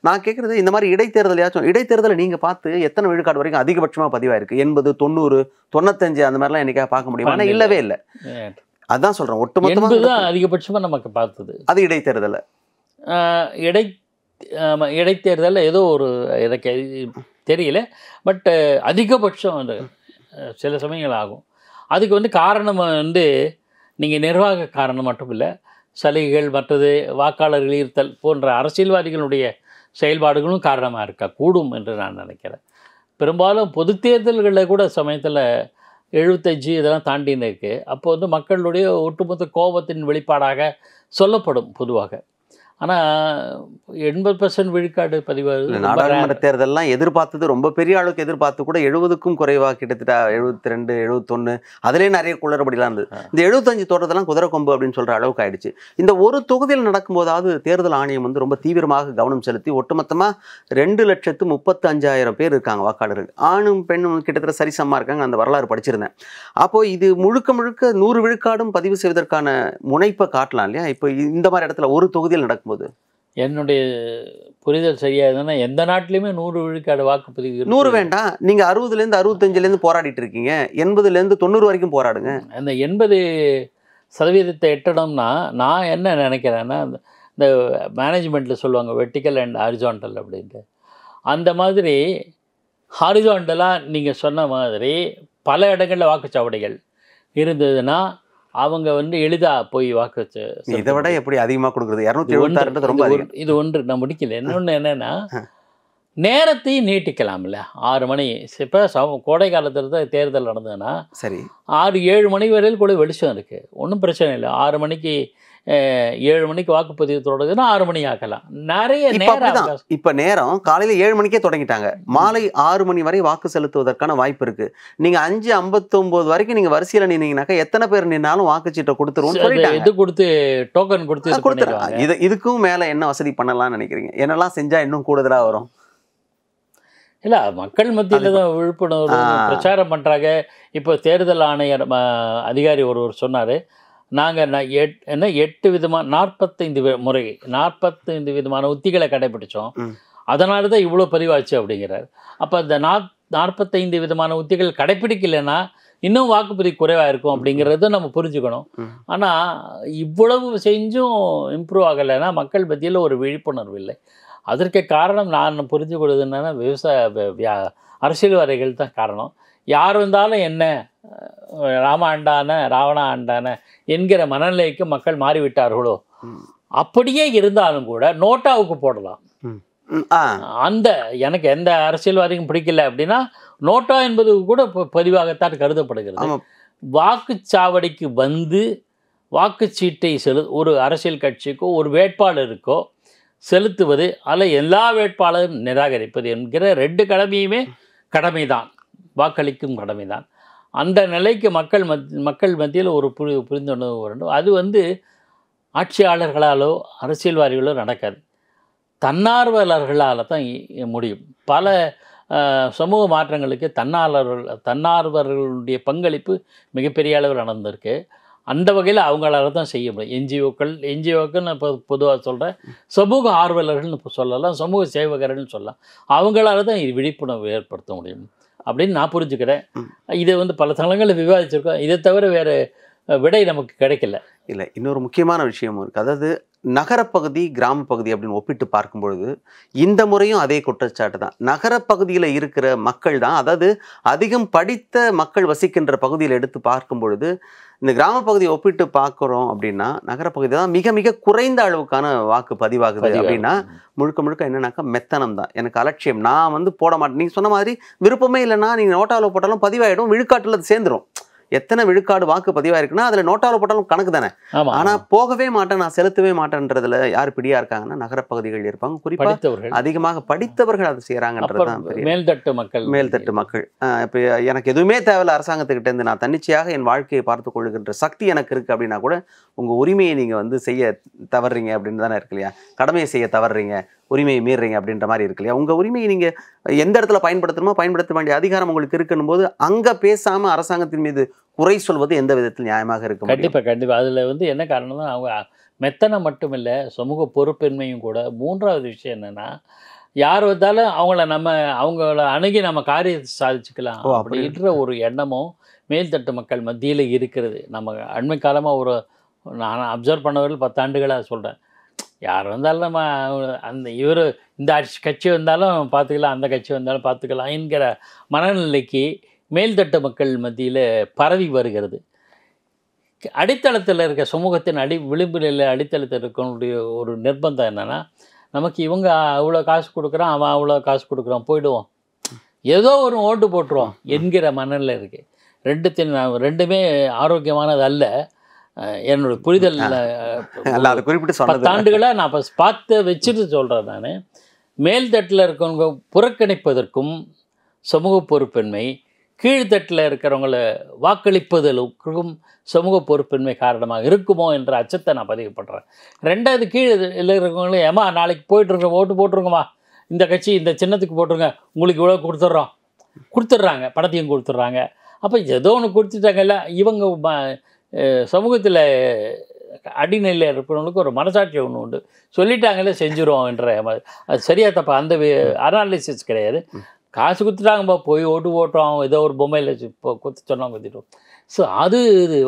நான் கேட்குறது இந்த மாதிரி இடைத்தேர்தலை நீங்கள் பார்த்து எத்தனை விழுக்காடு வரைக்கும் அதிகபட்சமாக பதிவாயிருக்கு? 80, 90, 95 அந்த மாதிரிலாம் என்னைக்கா பார்க்க முடியும்? ஆனால் இல்லவே இல்லை. அதுதான் சொல்கிறேன், ஒட்டுமொத்தமாக தான் அதிகபட்சமாக நமக்கு பார்த்தது அது இடைத்தேர்தலில். இடைத்தேர்தலில் ஏதோ ஒரு எனக்கு தெரியல, பட் அதிகபட்சம் அந்த சில சமயங்கள் ஆகும். அதுக்கு வந்து காரணம் வந்து நீங்கள் நிர்வாக காரணம் மட்டும் இல்லை, சலுகைகள், மற்றது வாக்காளர்கள் ஈர்த்தல் போன்ற அரசியல்வாதிகளுடைய செயல்பாடுகளும் காரணமாக இருக்கா கூடும் என்று நான் நினைக்கிறேன். பெரும்பாலும் பொது தேர்தல்களில் கூட சமயத்தில் 75 இதெல்லாம் தாண்டின்னு இருக்குது. அப்போ வந்து மக்களுடைய ஒட்டுமொத்த கோபத்தின் வெளிப்பாடாக சொல்லப்படும் பொதுவாக. ஆனால் 80% விழுக்காடு பதிவாகுது. நாடாளுமன்ற தேர்தலெலாம் எதிர்பார்த்தது ரொம்ப பெரிய அளவுக்கு எதிர்பார்த்து கூட 70க்கும் குறைவாக, கிட்டத்தட்ட 72, 71 அதிலே நிறைய குளறுபடிலாம் இருந்தது. இந்த 75 தோட்டத்தெல்லாம் குதிரை கொம்பு அப்படின்னு சொல்கிற அளவுக்கு ஆயிடுச்சு. இந்த ஒரு தொகுதியில் நடக்கும்போதாவது தேர்தல் ஆணையம் வந்து ரொம்ப தீவிரமாக கவனம் செலுத்தி ஒட்டுமொத்தமாக 2,35,000 பேர் இருக்காங்க வாக்காளர்கள். ஆணும் பெண்ணும் கிட்டத்தட்ட சரிசமமாக இருக்காங்க. அந்த வரலாறு படிச்சிருந்தேன். அப்போது இது முழுக்க 100 விழுக்காடும் பதிவு செய்வதற்கான முனைப்பை காட்டலாம் இல்லையா? இப்போ இந்த மாதிரி இடத்துல ஒரு தொகுதியில் நடக்கும் என்னுடைய புரிதல் சரியாதுன்னா எந்த நாட்டிலையுமே 100 விழுக்காடு வாக்குப்பதிவு 100 வேண்டாம். நீங்கள் 60லேருந்து 65லேருந்து போராடிட்டு இருக்கீங்க, 80லேருந்து 90 வரைக்கும் போராடுங்க. அந்த 80% எட்டணும்னா நான் என்ன நினைக்கிறேன்னா, இந்த மேனேஜ்மெண்ட்டில் சொல்லுவாங்க வெர்டிக்கல் அண்ட் ஹாரிசான்டல் அப்படின்ட்டு. அந்த மாதிரி ஹாரிசான்டலாக நீங்கள் சொன்ன மாதிரி பல இடங்களில் வாக்குச்சாவடிகள் இருந்ததுன்னா அவங்க வந்து எளிதாக போய் வாக்கு. இதை விட எப்படி அதிகமாக கொடுக்குறது? 276 ரொம்ப அதிகம். இது ஒன்று நான் முடிக்கல. இன்னொன்று என்னென்னா, நேரத்தையும் நீட்டிக்கலாம்ல. 6 மணி இப்போ கோடை காலத்தில் தான் தேர்தல் நடந்ததுன்னா சரி 6-7 மணி வரையில் கூட வெளிச்சம் இருக்குது, ஒன்றும் பிரச்சனை இல்லை. 6 மணிக்கு 7 மணிக்கு வாக்குப்பதிவு தொடங்குதுன்னா 6 மணி ஆக்கலாம். நிறைய நேரம் இப்போ நேரம் காலையில் 7 மணிக்கே தொடங்கிட்டாங்க, மாலை 6 மணி வரை வாக்கு செலுத்துவதற்கான வாய்ப்பு இருக்கு. நீங்க 5:59 வரைக்கும் நீங்க வரிசையில் நின்னீங்கன்னாக்கா எத்தனை பேர் நின்னாலும் வாக்குச்சீட்டை கொடுத்துருவோம். இது கொடுத்து டோக்கன் கொடுத்து இதுக்கும் மேல என்ன வசதி பண்ணலாம்னு நினைக்கிறீங்க? என்னெல்லாம் செஞ்சா இன்னும் கூடுதலா வரும்? இல்லை, மக்கள் மத்தியில் தான் விழிப்புணர்வு பிரச்சாரம் பண்ணுறாங்க. இப்போ தேர்தல் ஆணையர் அதிகாரி ஒருவர் சொன்னார், நாங்கள் 8 விதமான 45 விதமான உத்திகளை கடைபிடிச்சோம், அதனால தான் இவ்வளோ பதிவாச்சு அப்படிங்கிறார். அப்போ அந்த 45 விதமான உத்திகள் கடைப்பிடிக்கலைன்னா இன்னும் வாக்குப்பதிவு குறைவாக இருக்கும் அப்படிங்கிறத நம்ம புரிஞ்சுக்கணும். ஆனால் இவ்வளவு செஞ்சும் இம்ப்ரூவ் ஆகலைன்னா மக்கள் மத்தியில் ஒரு விழிப்புணர்வு இல்லை. அதற்கு காரணம் நான் புரிஞ்சுக்கொள்வது என்னென்னா, அரசியல்வாதிகள் தான் காரணம். யார் வந்தாலும் என்ன ராம ஆண்டான ராவணா ஆண்டான என்கிற மனநிலைக்கு மக்கள் மாறிவிட்டார்களோ? அப்படியே இருந்தாலும் கூட நோட்டாவுக்கு போடலாம். அந்த எனக்கு எந்த அரசியல்வாதிக்கும் பிடிக்கல அப்படின்னா நோட்டா என்பது கூட பதிவாகத்தான் கருதப்படுகிறது. வாக்குச்சாவடிக்கு வந்து வாக்குச்சீட்டை ஒரு அரசியல் கட்சிக்கோ ஒரு வேட்பாளருக்கோ செலுத்துவது அல்ல எல்லா வேட்பாளரும் நிராகரிப்பது என்கிற 2 கடமையுமே கடமைதான், வாக்களிக்கும் கடமைதான். அந்த நிலைக்கு மக்கள் மத்தியில் ஒரு புரிந்துணர்வு வேண்டும். அது வந்து ஆட்சியாளர்களாலோ அரசியல்வாதிகளோ நடக்காது, தன்னார்வலர்களால் தான் முடியும். பல சமூக மாற்றங்களுக்கு தன்னார்வர்களுடைய பங்களிப்பு மிகப்பெரிய அளவில் நடந்திருக்கு. அந்த வகையில் அவங்களால தான் செய்ய முடியும். என்ஜிஓக்கள் நான் இப்போ பொதுவாக சொல்கிறேன், சமூக ஆர்வலர்கள்னு சொல்லலாம், சமூக சேவகர்கள்னு சொல்லலாம். அவங்களால தான் இது விழிப்புணர்வு ஏற்படுத்த முடியும் அப்படின்னு நான் புரிஞ்சுக்கிறேன். இதை வந்து பல தளங்களில் விவாதிச்சிருக்கோம். இதை தவிர வேறு விடை நமக்கு கிடைக்கல. இல்லை, இன்னொரு முக்கியமான விஷயமும் இருக்குது. அதாவது நகரப்பகுதி கிராமப்பகுதி அப்படின்னு ஒப்பிட்டு பார்க்கும்பொழுது இந்த முறையும் அதே குற்றச்சாட்டு தான். நகரப்பகுதியில் இருக்கிற மக்கள் தான், அதாவது அதிகம் படித்த மக்கள் வசிக்கின்ற பகுதியில் எடுத்து பார்க்கும் பொழுது இந்த கிராமப்பகுதியை ஒப்பிட்டு பார்க்குறோம் அப்படின்னா நகரப்பகுதி தான் மிக மிக குறைந்த அளவுக்கான வாக்கு பதிவாகுது அப்படின்னா முழுக்க முழுக்க என்னன்னாக்கா மெத்தனம் தான், எனக்கு அலட்சியம், நான் வந்து போட மாட்டேன். நீங்கள் சொன்ன மாதிரி விருப்பமே இல்லைன்னா நீங்கள் நோட்டாவில் போட்டாலும் பதிவாயிடும், விழுக்காட்டில் அது சேர்ந்துடும். எத்தனை விழுக்காடு வாக்கு பதிவாயிருக்குன்னா அதில் நோட்டாவில் போட்டாலும் கணக்கு தானே. ஆனால் போகவே மாட்டேன், நான் செலுத்தவே மாட்டேன்றதுல யார் பிடியா இருக்காங்கன்னா நகரப்பகுதிகள் இருப்பாங்க. குறிப்பாக அதிகமாக படித்தவர்கள் அதை செய்கிறாங்கன்றது தான் மேல்தட்டு மக்கள். இப்போ எனக்கு எதுவுமே தேவையில்ல அரசாங்கத்துக்கிட்டேருந்து, நான் தன்னிச்சையாக என் வாழ்க்கையை பார்த்து கொள்ளுகின்ற சக்தி எனக்கு இருக்குது அப்படின்னா கூட உங்கள் உரிமையை நீங்கள் வந்து செய்ய தவறுறீங்க அப்படின்னு தானே இருக்கு இல்லையா. கடமையை செய்ய தவறுறீங்க, உரிமையை மீறுறீங்க அப்படின்ற மாதிரி இருக்கு இல்லையா. உங்கள் உரிமையை நீங்கள் எந்த இடத்துல பயன்படுத்தணுமோ பயன்படுத்த வேண்டிய அதிகாரம் உங்களுக்கு இருக்குன்னு போது அங்கே பேசாமல் அரசாங்கத்தின் மீது குறை சொல்வது எந்த விதத்தில் நியாயமாக இருக்கும்? கண்டிப்பாக அதில் வந்து என்ன காரணம்னா அவங்க மெத்தனம் மட்டும் இல்லை, சமூக பொறுப்பின்மையும் கூட. மூன்றாவது விஷயம் என்னென்னா, யார் வந்தாலும் அவங்கள அணுகி நம்ம காரியத்தை சாதிச்சுக்கலாம் அப்படின்ற ஒரு எண்ணமும் மேல்தட்டு மக்கள் மத்தியில் இருக்கிறது. நம்ம அண்மை காலமாக நான் அப்சர்வ் பண்ணவர்கள் 10 ஆண்டுகளாக சொல்கிறேன், யார் வந்தாலும் நம்ம இந்த கட்சி வந்தாலும் பார்த்துக்கலாம், அந்த கட்சி வந்தாலும் பார்த்துக்கலாம் என்கிற மனநிலைக்கு மேல்தட்டு மக்கள் மத்தியில் பரவி வருகிறது. அடித்தளத்தில் இருக்க சமூகத்தின் விளிம்பு நிலை அடித்தளத்தில் இருக்கக்கூடிய ஒரு நிர்பந்தம் என்னென்னா, நமக்கு இவங்க அவ்வளோ காசு கொடுக்குறான், அவன் அவ்வளோ காசு கொடுக்குறான், போயிடுவோம், ஏதோ ஒரு ஓட்டு போட்டுருவோம் என்கிற மனநிலை இருக்குது. ரெண்டுமே ஆரோக்கியமானது அல்ல. என்னோட புரிதல் 10 ஆண்டுகளாக நான் பார்த்து வச்சுட்டு சொல்கிறேன். நான் மேல்தட்டில் இருக்கிறவங்க புறக்கணிப்பதற்கும் சமூக பொறுப்பின்மை, கீழ்த்தட்டில் இருக்கிறவங்கள வாக்களிப்பதற்கும் சமூக பொறுப்பின்மை காரணமாக இருக்குமோ என்ற அச்சத்தை நான் பதிவு பண்ணுறேன். ரெண்டாவது, கீழே இருக்கிறவங்களே ஏமா நாளைக்கு போயிட்டுருங்க, ஓட்டு போட்டுருங்கம்மா, இந்த கட்சி இந்த சின்னத்துக்கு போட்டுருங்க, உங்களுக்கு இவ்வளோ கொடுத்துட்றாங்க, பணத்தையும் கொடுத்துட்றாங்க. அப்போ ஏதோ ஒன்று கொடுத்துட்டாங்கல்ல, இவங்க சமூகத்தில் அடிநிலையில் இருக்கிறவங்களுக்கு ஒரு மனசாட்சி ஒன்று உண்டு, சொல்லிட்டாங்களே செஞ்சுருவோம் என்ற அது சரியாக தப்பா அந்த அனாலிசிஸ் கிடையாது. காசு கொடுத்துட்டாங்கப்பா, போய் ஓட்டு போட்டோம், ஏதோ ஒரு பொம்மையில் குத்து சொன்னோம், குத்திட்டோம். ஸோ அது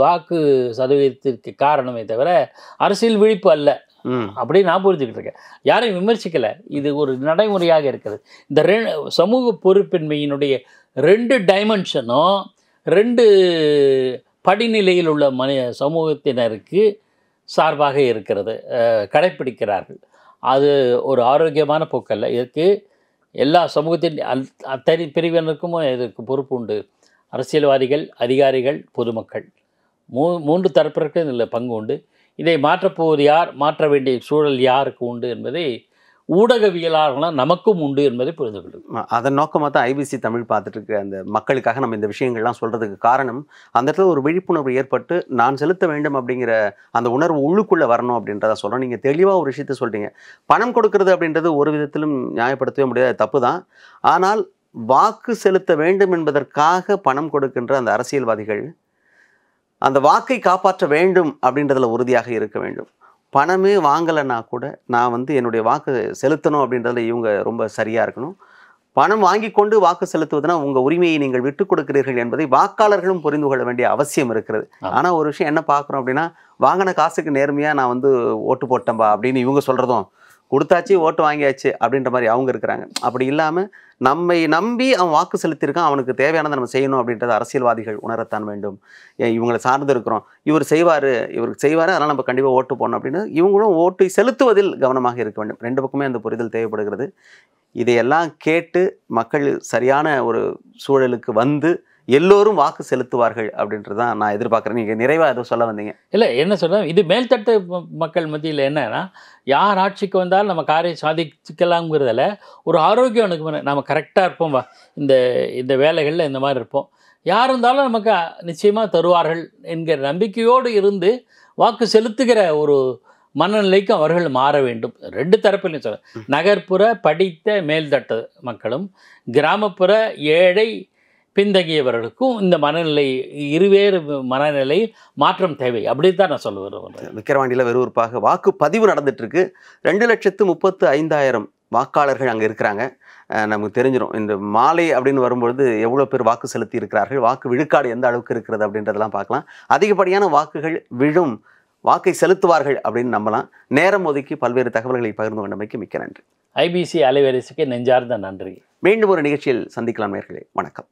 வாக்கு சதவீதத்திற்கு காரணமே தவிர அரசியல் விழிப்பு அல்ல அப்படின்னு நான் புரிஞ்சுக்கிட்டு இருக்கேன். யாரையும் விமர்சிக்கலை, இது ஒரு நடைமுறையாக இருக்கிறது. இந்த சமூக பொறுப்பின்மையினுடைய 2 டைமென்ஷனும் 2 படிநிலையில் உள்ள சமூகத்தினருக்கு சார்பாக இருக்கிறது, கடைப்பிடிக்கிறார்கள். அது ஒரு ஆரோக்கியமான போக்கல்ல. இதற்கு எல்லா சமூகத்தின் அத்தனை பிரிவினருக்கும் இதற்கு பொறுப்பு உண்டு. அரசியல்வாதிகள், அதிகாரிகள், பொதுமக்கள் 3 தரப்பிற்கு இதில் பங்கு உண்டு. இதை மாற்றப்போவது யார், மாற்ற வேண்டிய சூழல் யாருக்கு உண்டு என்பதை ஊடகவியலாளர்களாக நமக்கும் உண்டு என்பதை புரிந்து கொள்ளும். அதன் நோக்கமாக தான் ஐபிசி தமிழ் பார்த்துட்டு இருக்க அந்த மக்களுக்காக நம்ம இந்த விஷயங்கள்லாம் சொல்கிறதுக்கு காரணம், அந்த இடத்துல ஒரு விழிப்புணர்வு ஏற்பட்டு நான் செலுத்த வேண்டும் அப்படிங்கிற அந்த உணர்வு உள்ளுக்குள்ளே வரணும் அப்படின்றத சொல்கிறோம். நீங்கள் தெளிவாக ஒரு விஷயத்த சொல்கிறீங்க. பணம் கொடுக்கறது அப்படின்றது ஒரு விதத்திலும் நியாயப்படுத்தவே முடியாது, தப்பு தான். ஆனால் வாக்கு செலுத்த வேண்டும் என்பதற்காக பணம் கொடுக்கின்ற அந்த அரசியல்வாதிகள் அந்த வாக்கை காப்பாற்ற வேண்டும் அப்படின்றதுல உறுதியாக இருக்க வேண்டும். பணமே வாங்கலைன்னா கூட நான் வந்து என்னுடைய வாக்கு செலுத்தணும் அப்படின்றதுல இவங்க ரொம்ப சரியாக இருக்கணும். பணம் வாங்கி கொண்டு வாக்கு செலுத்துவதுனா உங்கள் உரிமையை நீங்கள் விட்டுக் கொடுக்கிறீர்கள் என்பதை வாக்காளர்களும் புரிந்து கொள்ள வேண்டிய அவசியம் இருக்கிறது. ஆனால் ஒரு விஷயம் என்ன பார்க்குறோம் அப்படின்னா, வாங்கின காசுக்கு நேர்மையாக நான் வந்து ஓட்டு போட்டேன்பா அப்படின்னு இவங்க சொல்கிறதும், கொடுத்தாச்சு ஓட்டு வாங்கியாச்சு அப்படின்ற மாதிரி அவங்க இருக்கிறாங்க. அப்படி இல்லாமல் நம்மை நம்பி அவன் வாக்கு செலுத்தியிருக்கான், அவனுக்கு தேவையானதை நம்ம செய்யணும் அப்படின்றத அரசியல்வாதிகள் உணரத்தான் வேண்டும். இவங்களை சார்ந்து இருக்கிறோம், இவருக்கு செய்வார், அதனால் நம்ம கண்டிப்பாக ஓட்டு போடணும் அப்படின்னு இவங்களும் ஓட்டை செலுத்துவதில் கவனமாக இருக்க வேண்டும். 2 பக்கமே அந்த புரிதல் தேவைப்படுகிறது. இதையெல்லாம் கேட்டு மக்கள் சரியான ஒரு சூழலுக்கு வந்து எல்லோரும் வாக்கு செலுத்துவார்கள் அப்படின்றது தான் நான் எதிர்பார்க்குறேன். நீங்கள் நிறைவாக எதுவும் சொல்ல வந்தீங்க? இல்லை, என்ன சொல்கிறேன், இது மேல்தட்டு மக்கள் மத்தியில் என்னன்னா, யார் ஆட்சிக்கு வந்தாலும் நம்ம காரியம் சாதிக்கலாம்ங்கிறதில் ஒரு ஆரோக்கியம் எனக்கு நம்ம கரெக்டாக இருப்போம், இந்த வேலைகளில் இந்த மாதிரி இருப்போம், யார் இருந்தாலும் நமக்கு நிச்சயமாக தருவார்கள் என்கிற நம்பிக்கையோடு இருந்து வாக்கு செலுத்துகிற ஒரு மனநிலைக்கும் அவர்கள் மாற வேண்டும். 2 தரப்பிலையும் சொல்ல, நகர்ப்புற படித்த மேல்தட்டு மக்களும் கிராமப்புற ஏழை பின்தங்கியவர்களுக்கும் இந்த மனநிலை இருவேறு மனநிலை மாற்றம் தேவை. அப்படித்தான் நான் சொல்ல வருவேன். விக்கிரவாண்டியில் வெறுவிற்பாக வாக்குப்பதிவு நடந்துட்டு இருக்கு. 2,35,000 வாக்காளர்கள் அங்கே இருக்கிறாங்க. நமக்கு தெரிஞ்சிடும் இந்த மாலை அப்படின்னு வரும்பொழுது எவ்வளோ பேர் வாக்கு செலுத்தி இருக்கிறார்கள், வாக்கு விழுக்காடு எந்த அளவுக்கு இருக்கிறது அப்படின்றதெல்லாம் பார்க்கலாம். அதிகப்படியான வாக்குகள் விழும், வாக்கை செலுத்துவார்கள் அப்படின்னு நம்பலாம். நேரம் ஒதுக்கி பல்வேறு தகவல்களை பகிர்ந்து கொண்டமைக்கு மிக்க நன்றி. ஐபிசி அலைவரிசைக்கு நெஞ்சார்ந்த நன்றி. மீண்டும் ஒரு நிகழ்ச்சியில் சந்திக்கலாம் நேயர்களே. வணக்கம்.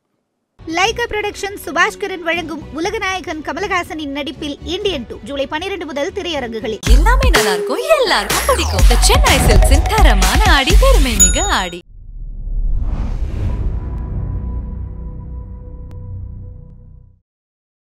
லைகா புரொடக்ஷன் சுபாஷ்கரன் வழங்கும் உலகநாயகன் கமலஹாசனின் நடிப்பில் இந்தியன் 2 ஜூலை 12 முதல் திரையரங்குகளில். எல்லாமே நல்லா இருக்கும், எல்லாருக்கும் பிடிக்கும். The Chennai Silks in தரமான ஆடி பெருமை மிக ஆடி.